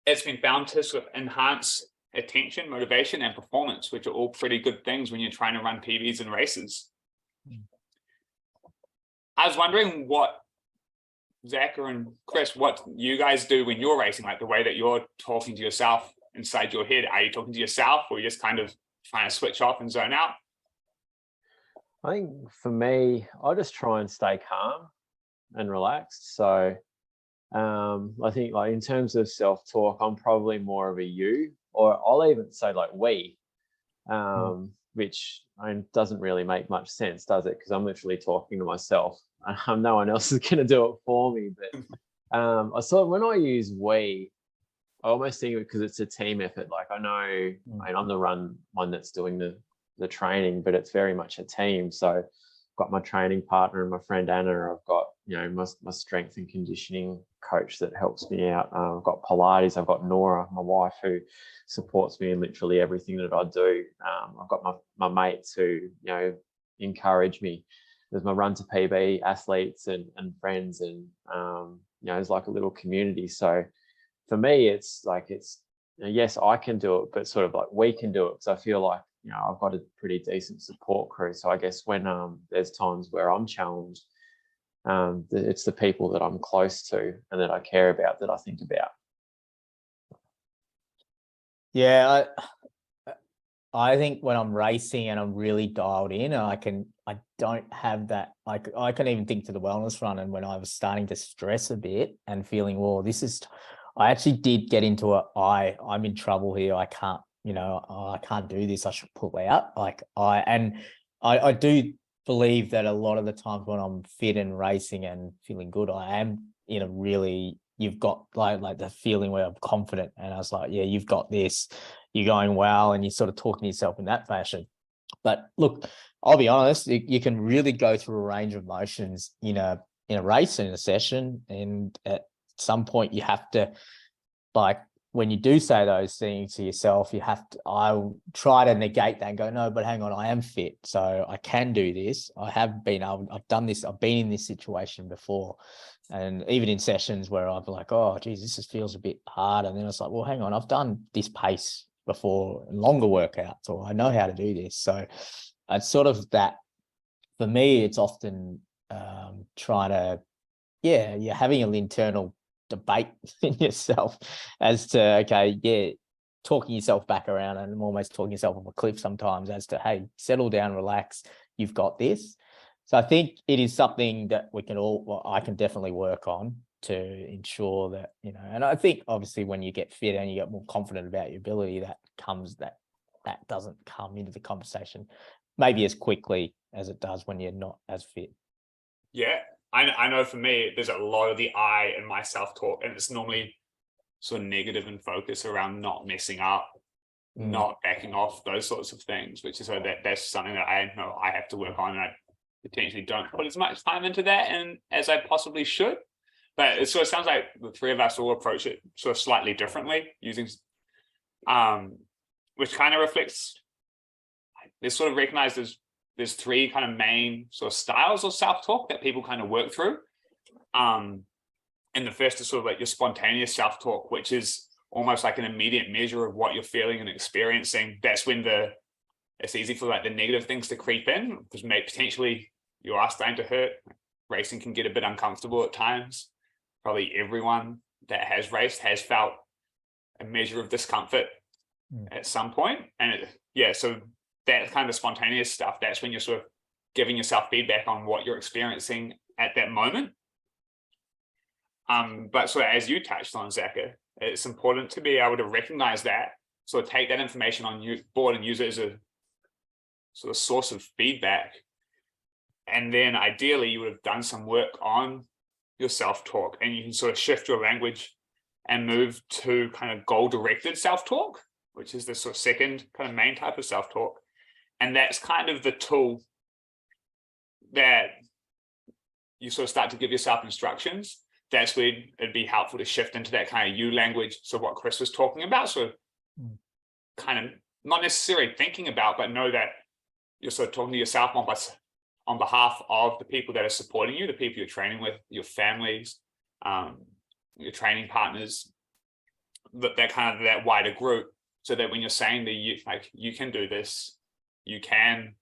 it's been found to sort of enhance attention, motivation, and performance, which are all pretty good things when you're trying to run PBs and races. I was wondering what Zacca and Chris, what you guys do when you're racing, like the way that you're talking to yourself inside your head. Are you talking to yourself, or are you just kind of trying to switch off and zone out? I think for me, I just try and stay calm and relaxed. So I think like in terms of self-talk, I'm probably more of a you, or I'll even say like we, which doesn't really make much sense, does it? Because I'm literally talking to myself. No one else is going to do it for me. But I saw when I use we, I almost think of it because it's a team effort. Like I know I'm the one that's doing the training, but it's very much a team. So I've got my training partner and my friend Anna. I've got my strength and conditioning coach that helps me out. I've got Pilates. I've got Nora, my wife, who supports me in literally everything that I do. I've got my mates who encourage me. There's my Run2PB athletes and friends, and it's like a little community. So for me, it's yes, I can do it, but sort of like we can do it, because I feel like I've got a pretty decent support crew. So I guess when there's times where I'm challenged, it's the people that I'm close to and that I care about that I think about. Yeah, I think when I'm racing and I'm really dialed in, I don't have that. I can even think to the wellness run, and when I was starting to stress a bit and feeling, well, I actually did get into I'm in trouble here. I can't, I can't do this. I should pull out. I do believe that a lot of the times when I'm fit and racing and feeling good, I am in a really, you've got like the feeling where I'm confident, and I was like, yeah, you've got this. you're going well and you're sort of talking to yourself in that fashion. But look, I'll be honest, you can really go through a range of emotions in a race, in a session, and at some point you have to, like, when you do say those things to yourself, I'll try to negate that and go, no, but hang on, I am fit, so I can do this. I've done this, I've been in this situation before. And even in sessions where I'm like, oh, geez, this just feels a bit hard. And then it's like, well, hang on, I've done this pace before, longer workouts, or I know how to do this. So it's sort of that, for me, it's often trying to, you're having an internal debate in yourself as to, okay, talking yourself back around, and I'm almost talking yourself off a cliff sometimes as to, hey, settle down, relax, you've got this. So I think it is something that I can definitely work on to ensure that, and I think obviously when you get fit and you get more confident about your ability, that doesn't come into the conversation maybe as quickly as it does when you're not as fit. Yeah, I know for me, there's a lot of the I in my self-talk, and it's normally sort of negative in focus around not messing up, not backing off, those sorts of things, which is that's something that I know I have to work on, and I potentially don't put as much time into that and as I possibly should. But it sort of sounds like the three of us all approach it sort of slightly differently, using which kind of reflects, it's sort of recognized as there's three kind of main sort of styles of self-talk that people kind of work through. And the first is sort of like your spontaneous self-talk, which is almost like an immediate measure of what you're feeling and experiencing. That's when it's easy for like the negative things to creep in, because maybe potentially you are starting to hurt. Racing can get a bit uncomfortable at times. Probably everyone that has raced has felt a measure of discomfort at some point. And so that kind of spontaneous stuff, that's when you're sort of giving yourself feedback on what you're experiencing at that moment. But so as you touched on, Zacca, it's important to be able to recognize that, sort of take that information on board and use it as a sort of source of feedback. And then ideally you would have done some work on your self-talk, and you can sort of shift your language and move to kind of goal-directed self-talk, which is the sort of second kind of main type of self-talk. And that's kind of the tool that you sort of start to give yourself instructions. That's where it'd be helpful to shift into that kind of you language. So what Chris was talking about, so kind of not necessarily thinking about, but know that you're sort of talking to yourself on behalf of the people that are supporting you, the people you're training with, your families, your training partners, that wider group, so that when you're saying that you can do this, you can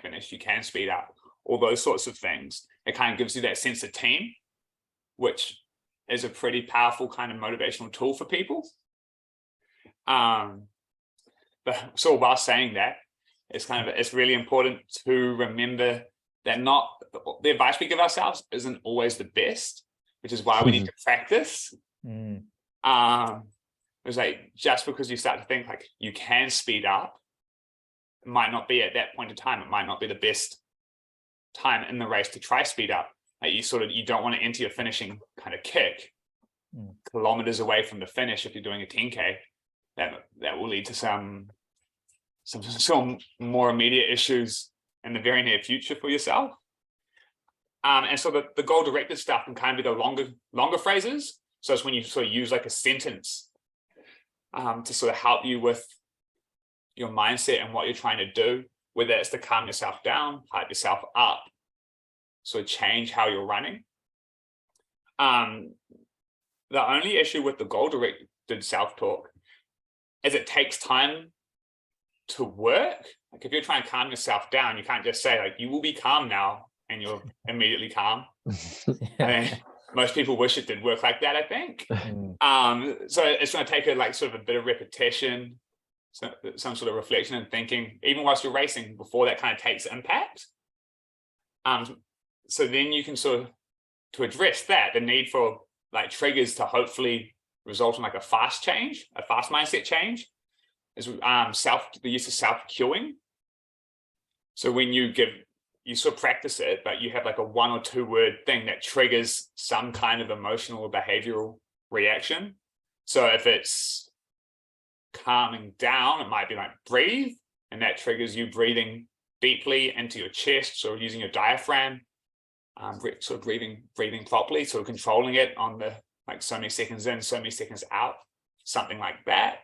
finish, you can speed up, all those sorts of things, it kind of gives you that sense of team, which is a pretty powerful kind of motivational tool for people. But so while saying that, it's really important to remember that not the advice we give ourselves isn't always the best, which is why we need to practice. It's like, just because you start to think like you can speed up, it might not be at that point in time. It might not be the best time in the race to try speed up. Like you don't want to enter your finishing kind of kick kilometers away from the finish. If you're doing a 10K, that will lead to some more immediate issues in the very near future for yourself. And so the goal-directed stuff can kind of be the longer phrases. So it's when you sort of use like a sentence to sort of help you with your mindset and what you're trying to do, whether it's to calm yourself down, hype yourself up, sort of change how you're running. The only issue with the goal-directed self-talk is it takes time to work. Like if you're trying to calm yourself down, you can't just say like, you will be calm now, and you're immediately calm. Most people wish it did work like that, I think. So it's going to take sort of a bit of repetition, some sort of reflection and thinking, even whilst you're racing, before that kind of takes impact. So then you can sort of, to address that, the need for like triggers to hopefully result in like a fast mindset change, is the use of self-cueing. So when you sort of practice it, but you have like a 1 or 2 word thing that triggers some kind of emotional or behavioral reaction. So if it's calming down, it might be like breathe, and that triggers you breathing deeply into your chest, so using your diaphragm, sort of breathing properly, sort of controlling it on the like so many seconds in, so many seconds out, something like that.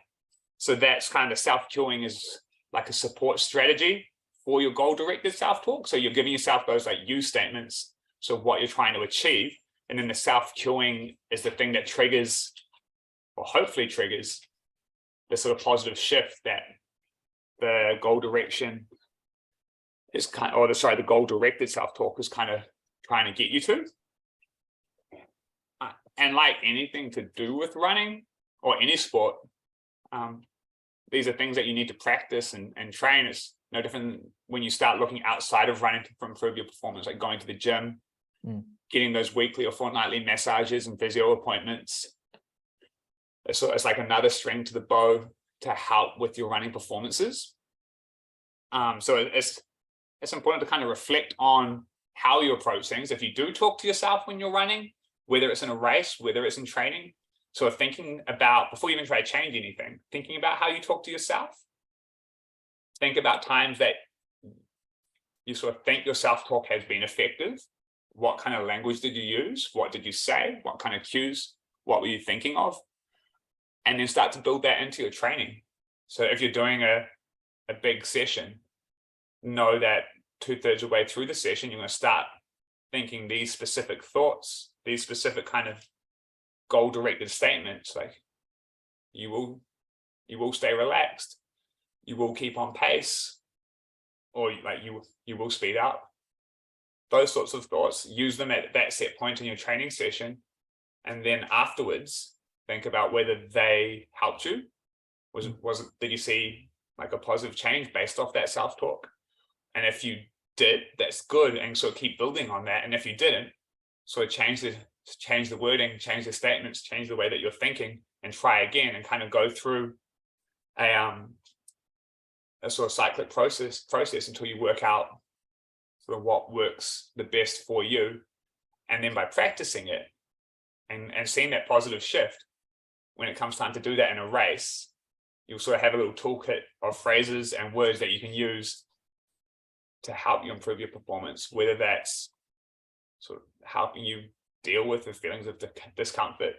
So that's kind of self-cueing is like a support strategy for your goal-directed self-talk. So you're giving yourself those like you statements, so what you're trying to achieve, and then the self-cueing is the thing that triggers, or hopefully triggers, the sort of positive shift that the goal direction is kind of, or the goal-directed self-talk is kind of trying to get you to. And like anything to do with running or any sport, these are things that you need to practice and train. It's no different when you start looking outside of running to improve your performance, like going to the gym, getting those weekly or fortnightly massages and physio appointments. So it's like another string to the bow to help with your running performances. So it's important to kind of reflect on how you approach things. If you do talk to yourself when you're running, whether it's in a race, whether it's in training, so thinking about, before you even try to change anything, thinking about how you talk to yourself. Think about times that you sort of think your self-talk has been effective. What kind of language did you use? What did you say? What kind of cues? What were you thinking of? And then start to build that into your training. So if you're doing a big session, know that 2/3 of the way through the session, you're going to start thinking these specific thoughts, these specific kind of goal-directed statements, like you will stay relaxed, you will keep on pace, or like you will speed up. Those sorts of thoughts, use them at that set point in your training session, and then afterwards think about whether they helped you. Did you see like a positive change based off that self-talk? And if you did, that's good, and so keep building on that. And if you didn't, so change the wording, change the statements, change the way that you're thinking, and try again, and kind of go through a sort of cyclic process until you work out sort of what works the best for you. And then by practicing it and seeing that positive shift, when it comes time to do that in a race, you'll sort of have a little toolkit of phrases and words that you can use to help you improve your performance, whether that's sort of helping you deal with the feelings of discomfort,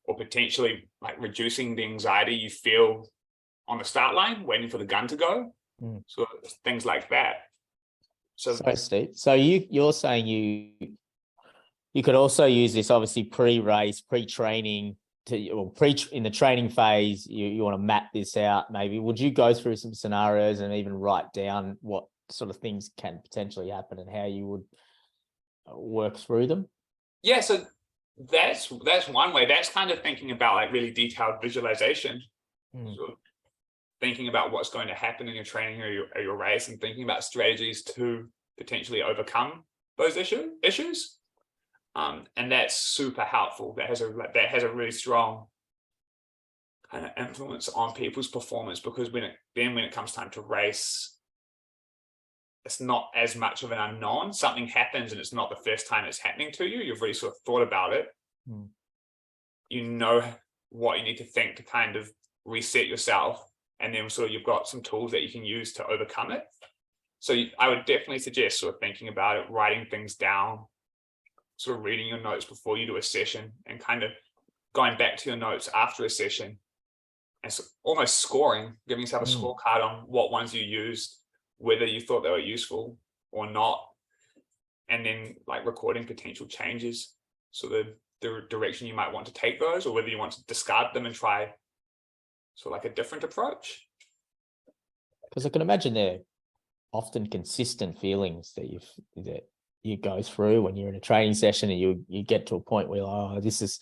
or potentially like reducing the anxiety you feel on the start line, waiting for the gun to go. So things like that. So Steve, so you're saying you could also use this obviously pre-race, pre-training, in the training phase, you want to map this out. Maybe would you go through some scenarios and even write down what sort of things can potentially happen and how you would work through them? Yeah, so that's one way. That's kind of thinking about like really detailed visualization. So thinking about what's going to happen in your training or your race, and thinking about strategies to potentially overcome those issues. And that's super helpful. That has a really strong kind of influence on people's performance, because when it comes time to race, it's not as much of an unknown. Something happens and it's not the first time it's happening to you. You've really sort of thought about it. You know what you need to think to kind of reset yourself, and then sort of you've got some tools that you can use to overcome it. So I would definitely suggest sort of thinking about it, writing things down, sort of reading your notes before you do a session, and kind of going back to your notes after a session, and so almost scoring, giving yourself a scorecard on what ones you used, whether you thought they were useful or not, and then like recording potential changes, so the direction you might want to take those, or whether you want to discard them and try sort of like a different approach. Because I can imagine they're often consistent feelings that you go through when you're in a training session, and you get to a point where, oh, this is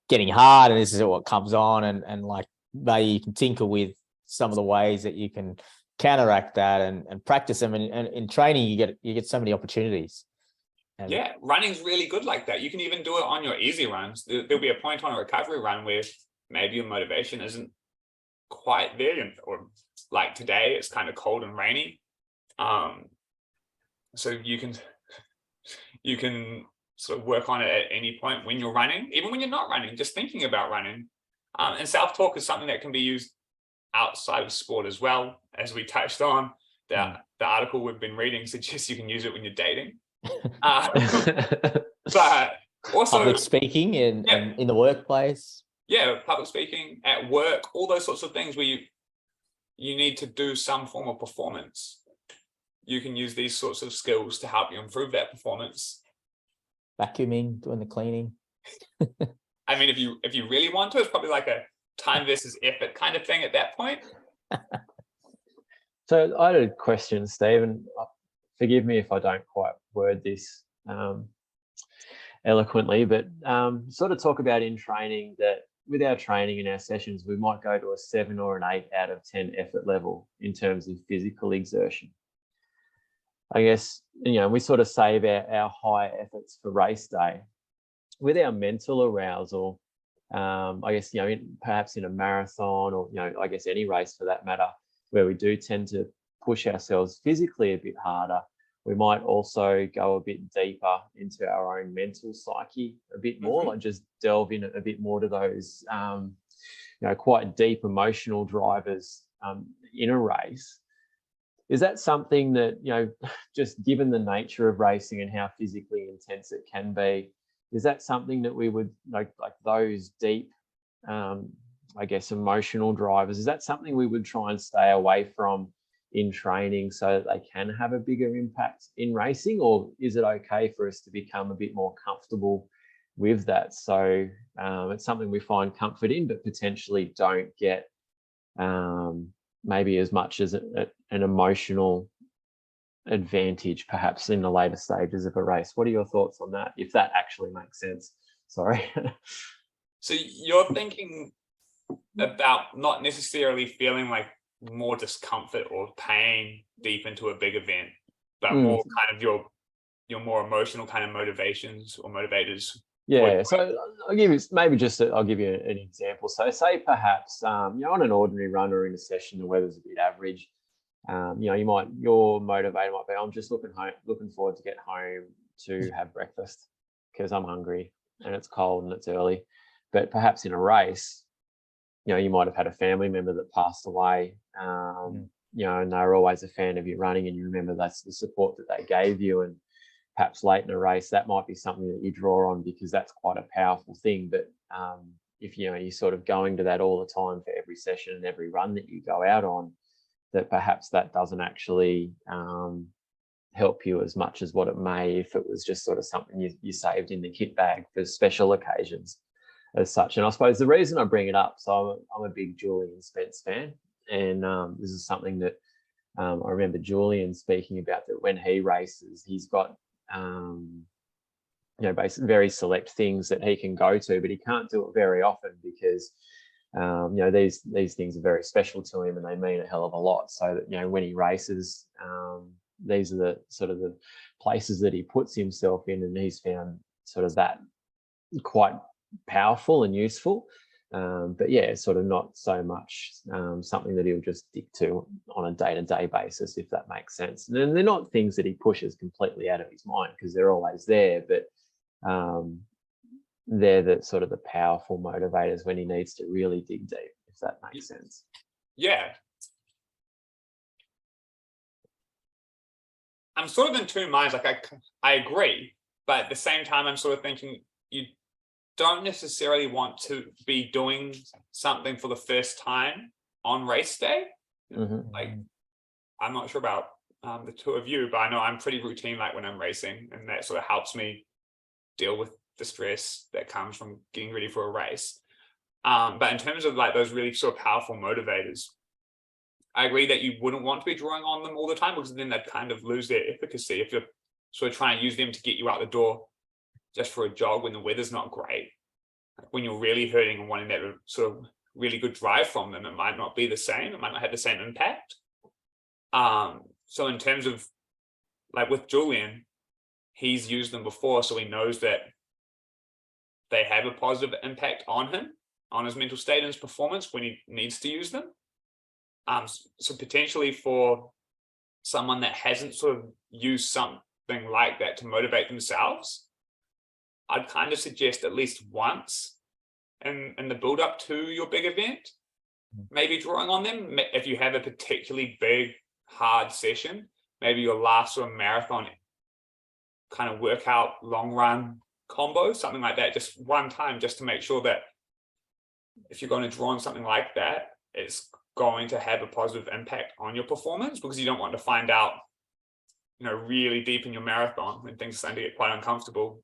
getting hard, and this is what comes on, and like maybe you can tinker with some of the ways that you can counteract that and practice them. And in training, you get so many opportunities. And yeah, running's really good like that. You can even do it on your easy runs. There'll be a point on a recovery run where maybe your motivation isn't quite there, or like today it's kind of cold and rainy. So you can sort of work on it at any point when you're running, even when you're not running, just thinking about running. And self-talk is something that can be used outside of sport as well. As we touched on, the article we've been reading suggests you can use it when you're dating. But also public speaking and in the workplace. Yeah, public speaking, at work, all those sorts of things where you need to do some form of performance. You can use these sorts of skills to help you improve that performance. Vacuuming, doing the cleaning. I mean, if you really want to, it's probably like a time versus effort kind of thing at that point. So I had a question, Steve, and forgive me if I don't quite word this eloquently, but sort of talk about in training that with our training in our sessions, we might go to a 7 or an 8 out of 10 effort level in terms of physical exertion. I guess, we sort of save our high efforts for race day. With our mental arousal, I guess, perhaps in a marathon or, I guess any race for that matter, where we do tend to push ourselves physically a bit harder, we might also go a bit deeper into our own mental psyche a bit more, like just delve in a bit more to those, quite deep emotional drivers in a race. Is that something that, just given the nature of racing and how physically intense it can be, is that something that we would like those deep, I guess, emotional drivers? Is that something we would try and stay away from in training so that they can have a bigger impact in racing? Or is it okay for us to become a bit more comfortable with that? So it's something we find comfort in, but potentially don't get maybe as much as an emotional advantage perhaps in the later stages of a race. What are your thoughts on that, if that actually makes sense? Sorry. So you're thinking about not necessarily feeling like more discomfort or pain deep into a big event, but more kind of your more emotional kind of motivations or motivators. Yeah, so I'll give you an example. So say perhaps on an ordinary run or in a session, the weather's a bit average. Your motivator might be, I'm just looking forward to get home to have breakfast because I'm hungry and it's cold and it's early. But perhaps in a race, you might have had a family member that passed away, and they're always a fan of you running, and you remember that's the support that they gave you. And perhaps late in a race, that might be something that you draw on because that's quite a powerful thing. But if you're sort of going to that all the time for every session and every run that you go out on, that perhaps that doesn't actually help you as much as what it may if it was just sort of something you saved in the kit bag for special occasions as such. And I suppose the reason I bring it up, so I'm a big Julian Spence fan, and this is something that I remember Julian speaking about, that when he races, he's got basically very select things that he can go to, but he can't do it very often because these things are very special to him and they mean a hell of a lot. So that when he races, these are the sort of the places that he puts himself in, and he's found sort of that quite powerful and useful. But yeah, sort of not so much something that he'll just stick to on a day-to-day basis, if that makes sense. And then they're not things that he pushes completely out of his mind because they're always there, but they're the sort of the powerful motivators when he needs to really dig deep, if that makes sense. Yeah. I'm sort of in two minds. Like I agree, but at the same time, I'm sort of thinking you don't necessarily want to be doing something for the first time on race day. Like, I'm not sure about the two of you, but I know I'm pretty routine like when I'm racing, and that sort of helps me deal with the stress that comes from getting ready for a race. But in terms of like those really sort of powerful motivators, I agree that you wouldn't want to be drawing on them all the time, because then they'd kind of lose their efficacy if you're sort of trying to use them to get you out the door just for a jog when the weather's not great. When you're really hurting and wanting that sort of really good drive from them, it might not be the same. It might not have the same impact. So in terms of like with Julian, he's used them before, so he knows that they have a positive impact on him, on his mental state and his performance when he needs to use them. So potentially for someone that hasn't sort of used something like that to motivate themselves, I'd kind of suggest at least once in the build up to your big event, maybe drawing on them. If you have a particularly big, hard session, maybe your last sort of marathon kind of workout, long run combo, something like that, just one time, just to make sure that if you're going to draw on something like that, it's going to have a positive impact on your performance, because you don't want to find out, really deep in your marathon when things are starting to get quite uncomfortable,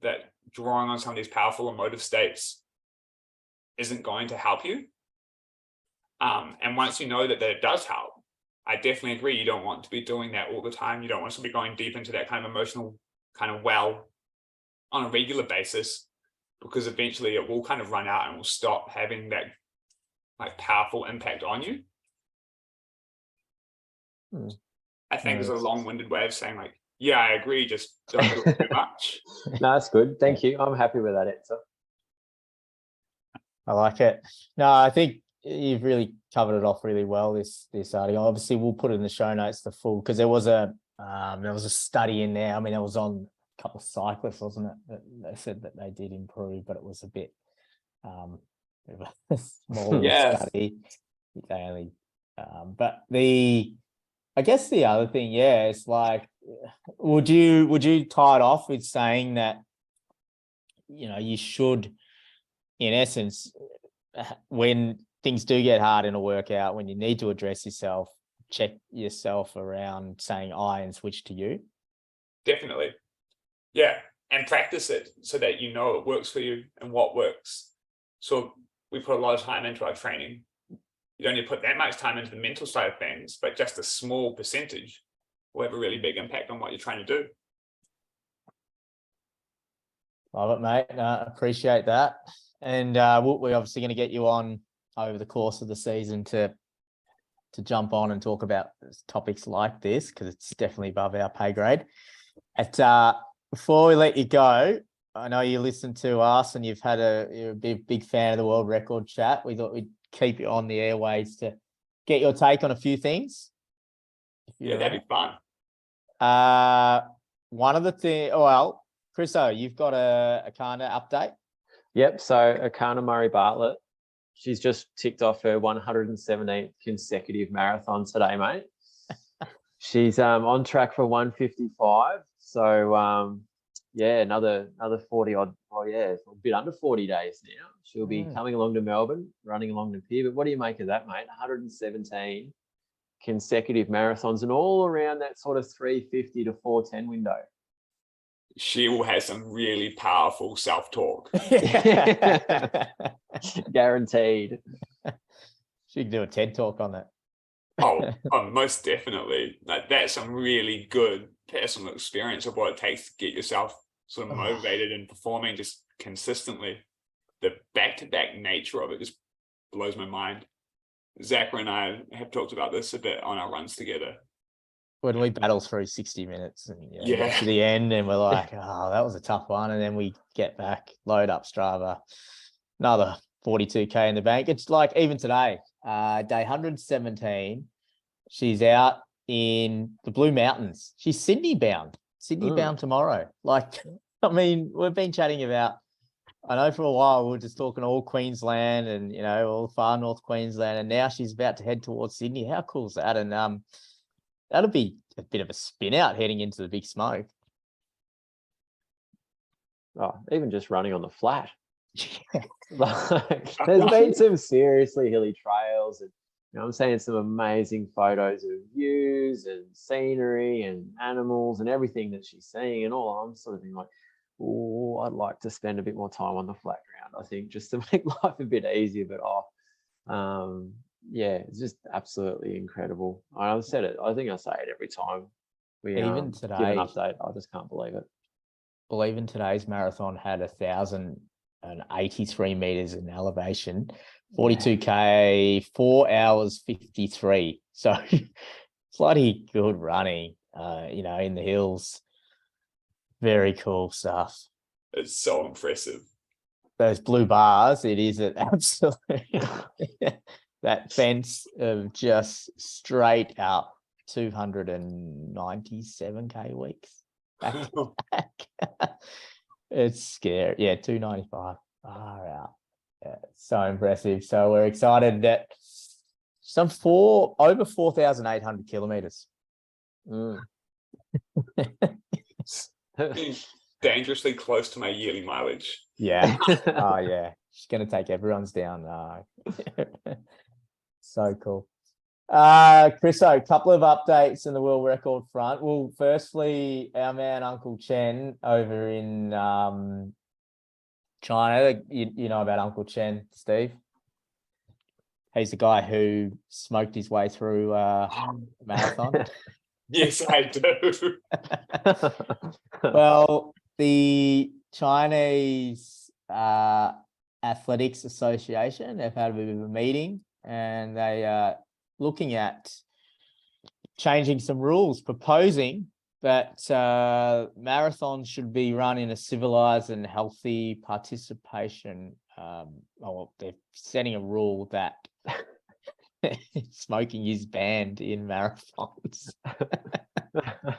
that drawing on some of these powerful emotive states isn't going to help you. And once you know that it does help, I definitely agree. You don't want to be doing that all the time. You don't want to be going deep into that kind of emotional kind of well on a regular basis, because eventually it will kind of run out and will stop having that like powerful impact on you. I think is a long-winded way of saying like, yeah, I agree. Just don't do it too much. No, that's good. Thank you. I'm happy with that answer. I like it. No, I think you've really covered it off really well, this article. Obviously, we'll put it in the show notes, the full, because there was a study in there. I mean, it was on a couple of cyclists, wasn't it? That they said that they did improve, but it was a bit of a small study. They only, but I guess the other thing, it's like, would you tie it off with saying that, you should, in essence, when things do get hard in a workout, when you need to address yourself, check yourself around saying I and switch to you? Definitely. Yeah. And practice it so that it works for you and what works. So we put a lot of time into our training. You don't need to put that much time into the mental side of things, but just a small percentage will have a really big impact on what you're trying to do. Love it, mate. Appreciate that. And we're obviously going to get you on over the course of the season to jump on and talk about topics like this, because it's definitely above our pay grade. Before we let you go, I know you listen to us and you're a big fan of the World Record Chat. We thought we'd keep you on the airways to get your take on a few things. Yeah, that'd be fun. One of the things, Chriso, you've got a Akana update? Yep. So Akana Murray Bartlett, she's just ticked off her 117th consecutive marathon today, mate. She's on track for 155. So another 40 odd. Oh yeah, a bit under 40 days now. She'll be coming along to Melbourne, running along to Pier. But what do you make of that, mate? 117 consecutive marathons, and all around that sort of 350 to 410 window. She will have some really powerful self-talk. Guaranteed. She can do a TED talk on that. Oh, most definitely. Like, that's some really good personal experience of what it takes to get yourself sort of motivated and performing just consistently. The back-to-back nature of it just blows my mind. Zacca and I have talked about this a bit on our runs together. When we battle through 60 minutes and get to the end and we're like, oh, that was a tough one. And then we get back, load up Strava, another 42K in the bank. It's like even today, day 117, she's out in the Blue Mountains. She's Sydney bound tomorrow. Like, I mean, we've been chatting about, I know for a while we were just talking all Queensland and, all far North Queensland. And now she's about to head towards Sydney. How cool is that? And, that'll be a bit of a spin out heading into the big smoke. Oh, even just running on the flat. Like, there's been some seriously hilly trails, and I'm seeing some amazing photos of views and scenery and animals and everything that she's seeing, and all. I'm sort of being like, oh, I'd like to spend a bit more time on the flat ground, I think, just to make life a bit easier. But it's just absolutely incredible. I've said it. I think I say it every time we even today, give an update. I just can't believe it. Well, even today's marathon had 1,083 meters in elevation, 42K, 4 hours 53. So bloody good running, in the hills. Very cool stuff. It's so impressive. Those blue bars, it is an absolute that fence of just straight up 297K weeks back to back. It's scary. Yeah, 295. Far out. Yeah, so impressive. So we're excited that over 4,800 kilometers. Dangerously close to my yearly mileage. Yeah. Oh, yeah. She's going to take everyone's down. So cool. Chriso, a couple of updates in the world record front. Well, firstly, our man Uncle Chen over in China. You know about Uncle Chen, Steve? He's the guy who smoked his way through a marathon. Yes, I do. Well, the Chinese Athletics Association, they've had a bit of a meeting, and they are looking at changing some rules, proposing that marathons should be run in a civilized and healthy participation. They're setting a rule that smoking is banned in marathons.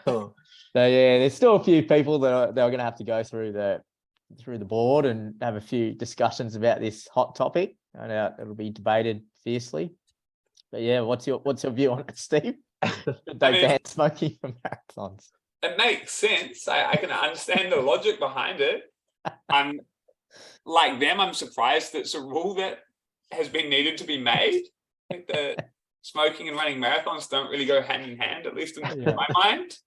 So yeah, there's still a few people that are going to have to go through the board and have a few discussions about this hot topic. I know it'll be debated fiercely. But yeah, what's your view on it, Steve? Should they ban smoking from marathons? It makes sense. I can understand the logic behind it. I'm like them. I'm surprised that it's a rule that has been needed to be made. I think that smoking and running marathons don't really go hand in hand, at least in my mind.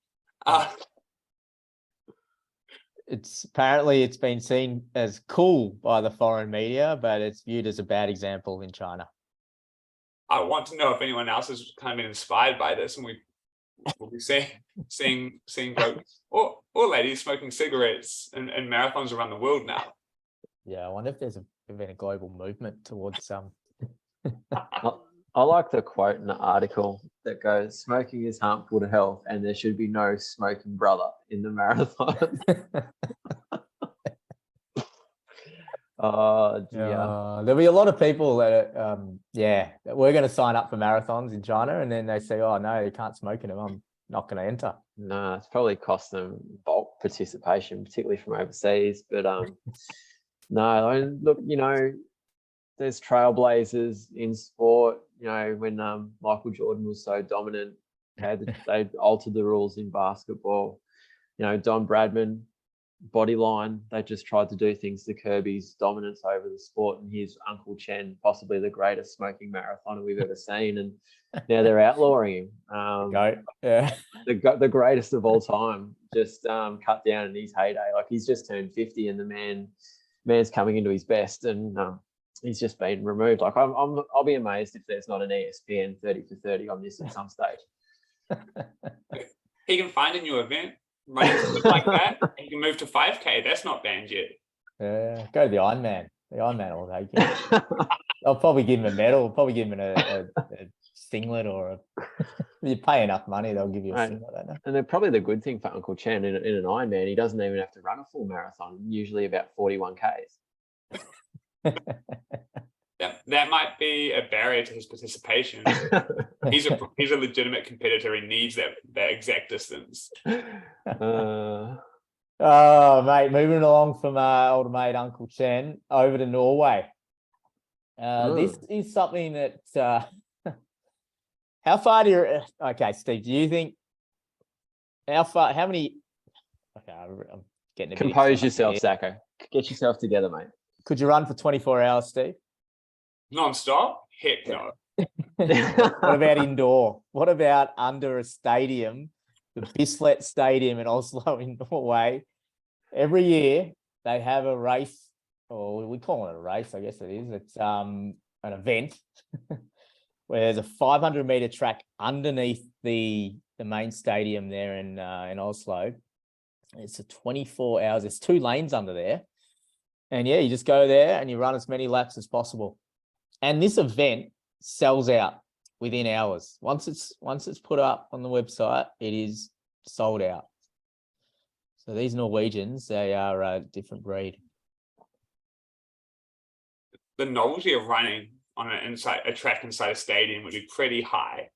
It's been seen as cool by the foreign media, but it's viewed as a bad example in China. I want to know if anyone else has kind of been inspired by this, and we'll be seeing blokes or ladies smoking cigarettes in marathons around the world now. Yeah, I wonder if there's been a global movement towards some. I like the quote in the article that goes, "Smoking is harmful to health, and there should be no smoking brother in the marathon." Oh, yeah. There'll be a lot of people that we're going to sign up for marathons in China, and then they say, "Oh no, you can't smoke in them. I'm not going to enter." No, it's probably cost them bulk participation, particularly from overseas. But no, look, there's trailblazers in sport. When Michael Jordan was so dominant, they altered the rules in basketball. Don Bradman, Bodyline, they just tried to do things to curb his dominance over the sport. And here's Uncle Chen, possibly the greatest smoking marathoner we've ever seen, and now they're outlawing him. The greatest of all time, just cut down in his heyday. Like, he's just turned 50, and the man's coming into his best, and he's just been removed. Like, I'll be amazed if there's not an ESPN 30 for 30 on this at some stage. He can find a new event, running something like that. He can move to 5K. That's not banned yet. Yeah, go to the Ironman. The Ironman will take it. I'll probably give him a medal. I'll probably give him a singlet or you pay enough money, they'll give you a singlet. I don't know. And then probably the good thing for Uncle Chen in an Ironman, he doesn't even have to run a full marathon. Usually about 41 Ks. That might be a barrier to his participation. He's a legitimate competitor. He needs that exact distance. Oh, mate, moving along from old mate Uncle Chen over to Norway. This is something that how far do you... Okay, Steve, do you think how many... Okay, I'm getting a bit... Compose yourself, Zacca. Get yourself together, mate. Could you run for 24 hours, Steve? Non-stop? Heck no. What about indoor? What about under a stadium, the Bislett Stadium in Oslo in Norway? Every year they have a race, or we call it a race, I guess it is. It's an event where there's a 500-meter track underneath the main stadium there in Oslo. It's a 24 hours. There's 2 lanes under there. And yeah, you just go there and you run as many laps as possible. And this event sells out within hours. Once it's put up on the website, it is sold out. So these Norwegians, they are a different breed. The novelty of running on a track inside a stadium would be pretty high.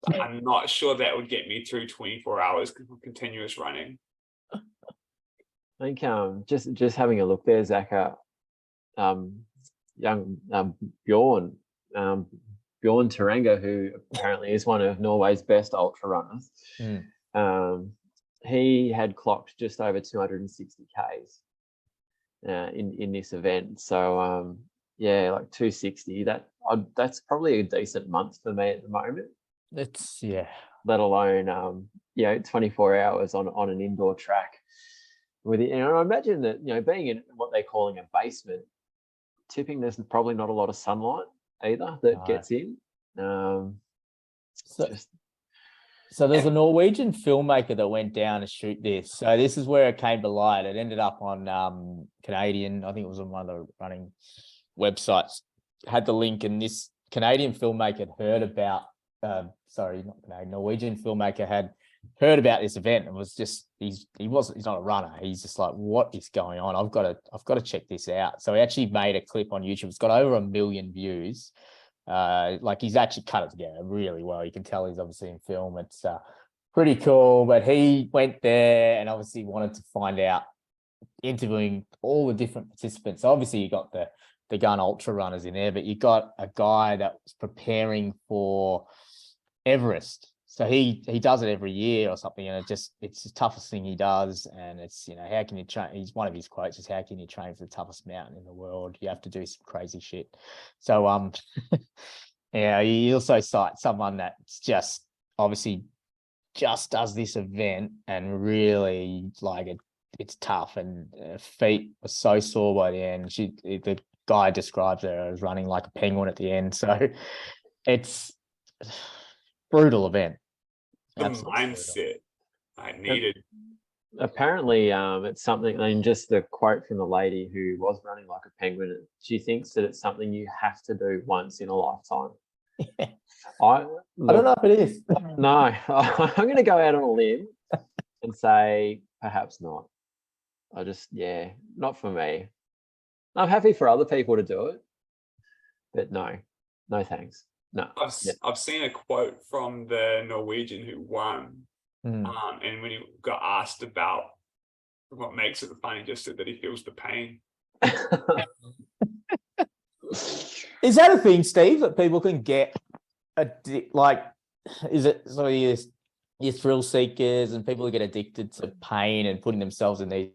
But I'm not sure that would get me through 24 hours of continuous running. I think just having a look there, Zacca, young Bjorn Taranga, who apparently is one of Norway's best ultra runners. He had clocked just over 260 Ks in this event. So like 260. That's probably a decent month for me at the moment. It's Let alone 24 hours on an indoor track. With it, and I imagine that being in what they're calling a basement, tipping, there's probably not a lot of sunlight either that gets in. So there's a Norwegian filmmaker that went down to shoot this. So this is where it came to light. It ended up on Canadian, I think it was on one of the running websites, had the link, and this Canadian filmmaker had heard about, Norwegian filmmaker had heard about this event and was just, he's not a runner. He's just like, what is going on? I've got to check this out. So he actually made a clip on YouTube. It's got over 1 million views. He's actually cut it together really well. You can tell he's obviously in film. It's pretty cool. But he went there and obviously wanted to find out, interviewing all the different participants. So obviously you got the gun ultra runners in there, but you got a guy that was preparing for Everest. So he does it every year or something, and it's the toughest thing he does. And it's, how can you train? He's, one of his quotes is, how can you train for the toughest mountain in the world? You have to do some crazy shit. So he also cites someone that's just obviously just does this event and really it's tough, and her feet were so sore by the end. The guy describes her as running like a penguin at the end. So it's brutal event. The mindset I needed. Apparently, it's something, and just the quote from the lady who was running like a penguin, she thinks that it's something you have to do once in a lifetime. Yeah. I don't know if it is. No, I'm going to go out on a limb and say perhaps not. Not for me. I'm happy for other people to do it, but no thanks. No. I've seen a quote from the Norwegian who won, and when he got asked about what makes it fun, he just said that he feels the pain. Is that a thing, Steve, that people can get is it sort of your thrill seekers and people who get addicted to pain and putting themselves in these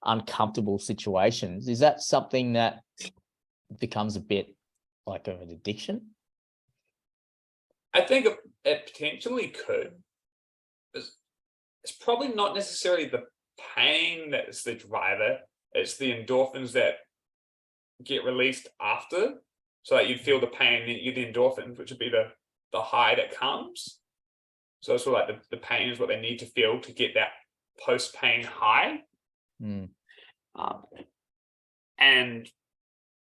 uncomfortable situations? Is that something that becomes a bit like of an addiction? I think it potentially could. It's probably not necessarily the pain that's the driver. It's the endorphins that get released after. So that you'd feel the pain, and you the endorphins, which would be the high that comes. So it's sort of like the pain is what they need to feel to get that post-pain high. And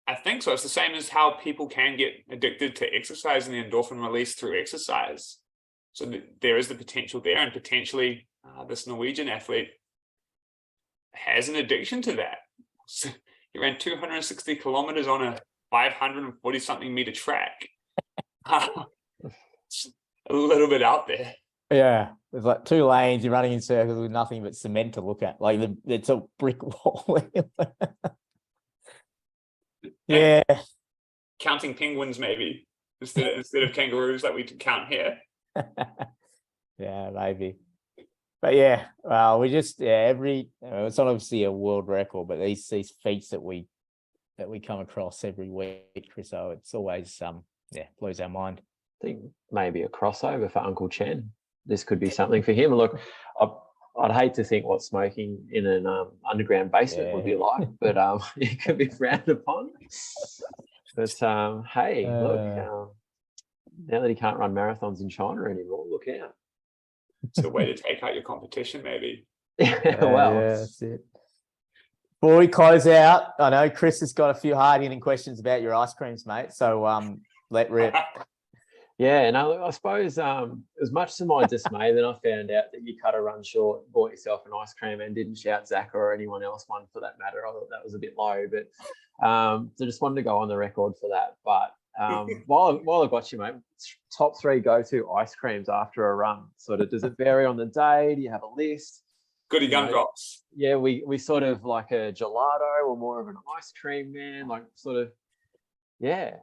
I think so. It's the same as how people can get addicted to exercise and the endorphin release through exercise. So there is the potential there, and potentially this Norwegian athlete has an addiction to that. So he ran 260 kilometers on a 540 something meter track. It's a little bit out there. Yeah, there's like 2 lanes. You're running in circles with nothing but cement to look at. Like it's a brick wall. Yeah. Counting penguins maybe instead of kangaroos like we count here. Yeah, maybe. But yeah, well, we just it's not obviously a world record, but these feats that we come across every week, Chriso, it's always blows our mind. I think maybe a crossover for Uncle Chen. This could be something for him. Look, I'd hate to think what smoking in an underground basement would be like, but it could be frowned upon. But hey, look, now that he can't run marathons in China anymore, look out. It's a way to take out your competition, maybe. Well, that's it. Before we close out, I know Chris has got a few hard-hitting questions about your ice creams, mate. So let rip. Yeah, no, I suppose as much to my dismay that I found out that you cut a run short, bought yourself an ice cream and didn't shout Zacca or anyone else one for that matter. I thought that was a bit low, but so just wanted to go on the record for that. But while I got you, mate, top 3 go-to ice creams after a run. Sort of, does it vary on the day? Do you have a list? Goody gumdrops. Yeah, we sort of like a gelato or more of an ice cream man, like sort of Yeah.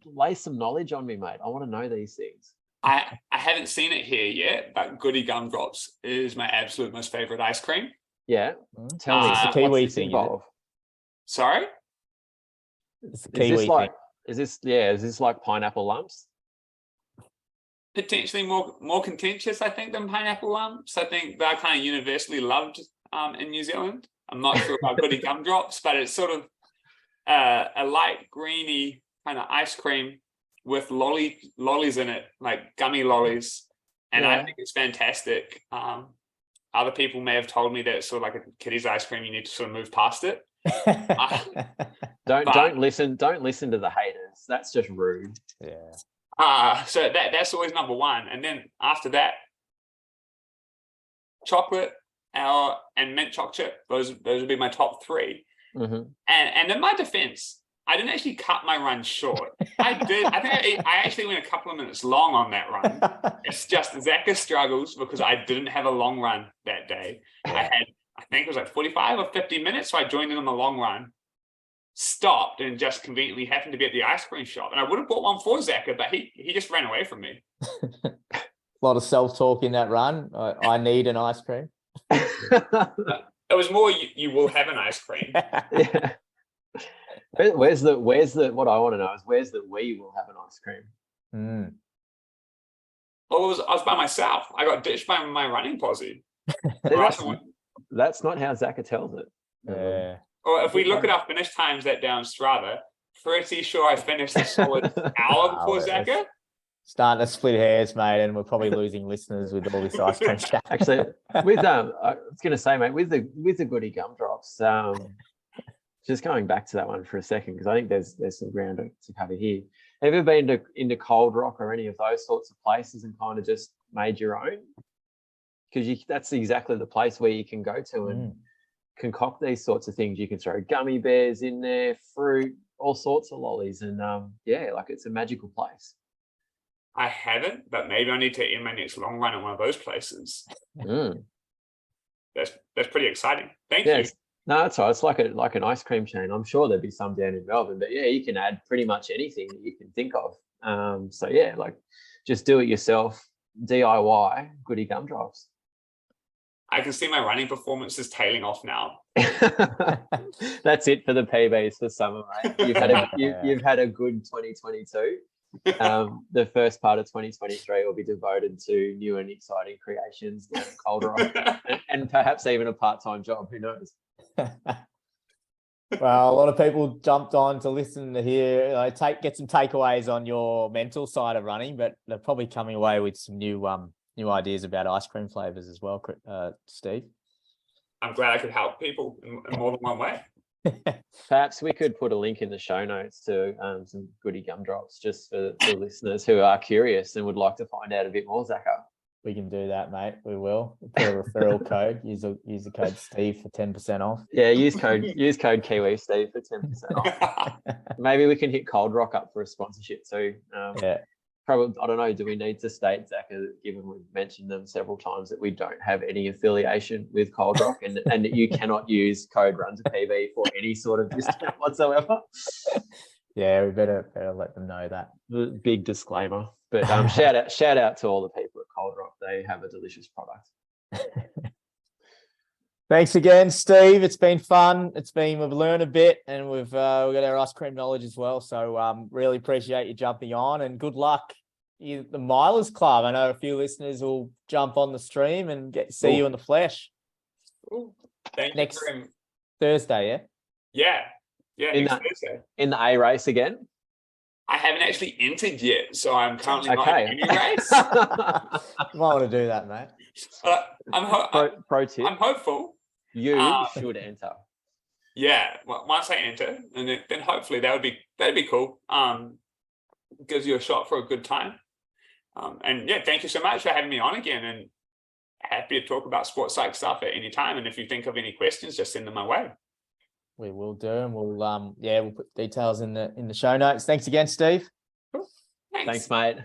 Lay some knowledge on me, mate. I want to know these things. I haven't seen it here yet, but Goody Gumdrops is my absolute most favorite ice cream. Yeah. Tell me, It's a what's Kiwi this thing, involve? Sorry? It's a Is Kiwi this like thing. is this like pineapple lumps? Potentially more contentious, I think, than pineapple lumps. I think they're kind of universally loved in New Zealand. I'm not sure about Goody Gumdrops, but it's sort of a light greeny kind of ice cream with lollies in it, like gummy lollies, and I think it's fantastic. Other people may have told me that it's sort of like a kiddie's ice cream. You need to sort of move past it. Don't listen to the haters. That's just rude. Yeah. So that's always number one, and then after that, chocolate and mint chocolate chip. Those would be my top three. Mm-hmm. And in my defense, I didn't actually cut my run short. I did. I think I actually went a couple of minutes long on that run. It's just Zacca struggles because I didn't have a long run that day. I think it was like 45 or 50 minutes. So I joined in on the long run, stopped, and just conveniently happened to be at the ice cream shop. And I would have bought one for Zacca, but he just ran away from me. A lot of self-talk in that run. I need an ice cream. It was more you will have an ice cream. Yeah. Where's the what I want to know is where's the we will have an ice cream? Well, I was by myself. I got ditched by my running posse. That's not how Zacca tells it. Yeah. Or if we look at our finish times that down Strava, pretty sure I finished a solid hour before Zacca. Starting to split hairs, mate, and we're probably losing listeners with all this ice cream chat. Actually, with I was going to say, mate, with the Goody Gumdrops, just going back to that one for a second, because I think there's some ground to cover here. Have you ever been into Cold Rock or any of those sorts of places and kind of just made your own? Because that's exactly the place where you can go to and concoct these sorts of things. You can throw gummy bears in there, fruit, all sorts of lollies, and like it's a magical place. I haven't, but maybe I need to end my next long run at one of those places. That's pretty exciting. Thank you. No, that's all right. It's like an ice cream chain. I'm sure there'd be some down in Melbourne, but yeah, you can add pretty much anything that you can think of. So yeah, like just do it yourself, DIY Goody Gumdrops. I can see my running performance is tailing off now. That's it for the PBs for summer, mate. You've had a good 2022. The first part of 2023 will be devoted to new and exciting creations down at Cold Rock and perhaps even a part-time job. Who knows? Well, a lot of people jumped on to listen to hear, get some takeaways on your mental side of running, but they're probably coming away with some new ideas about ice cream flavors as well, Steve. I'm glad I could help people in more than one way. Perhaps we could put a link in the show notes to some Goody Gumdrops just for listeners who are curious and would like to find out a bit more, Zacca. We can do that, mate. We will. We'll put a referral code. Use the code Steve for 10% off. Yeah, use code Kiwi Steve for 10% off. Maybe we can hit Cold Rock up for a sponsorship too. Probably, I don't know. Do we need to state, Zacca, given we've mentioned them several times, that we don't have any affiliation with Cold Rock and that you cannot use code Run2PB for any sort of discount whatsoever? Yeah, we better let them know that. The big disclaimer. But shout out to all the people at Cold Rock. They have a delicious product. Thanks again, Steve. It's been fun. We've learned a bit, and we've got our ice cream knowledge as well. So really appreciate you jumping on, and good luck. The Milers Club. I know a few listeners will jump on the stream and see you in the flesh. Thank next you. Thursday, yeah. Yeah, in the A race again? I haven't actually entered yet, so I'm currently not in any race. You might want to do that, mate. Pro tip. I'm hopeful. You should enter. Yeah, once I enter, and then hopefully that'd be cool. Gives you a shot for a good time. And yeah, thank you so much for having me on again, and happy to talk about sports psych stuff at any time. And if you think of any questions, just send them my way. We will do, and we'll put details in the show notes. Thanks again, Steve. Cool. Thanks, mate.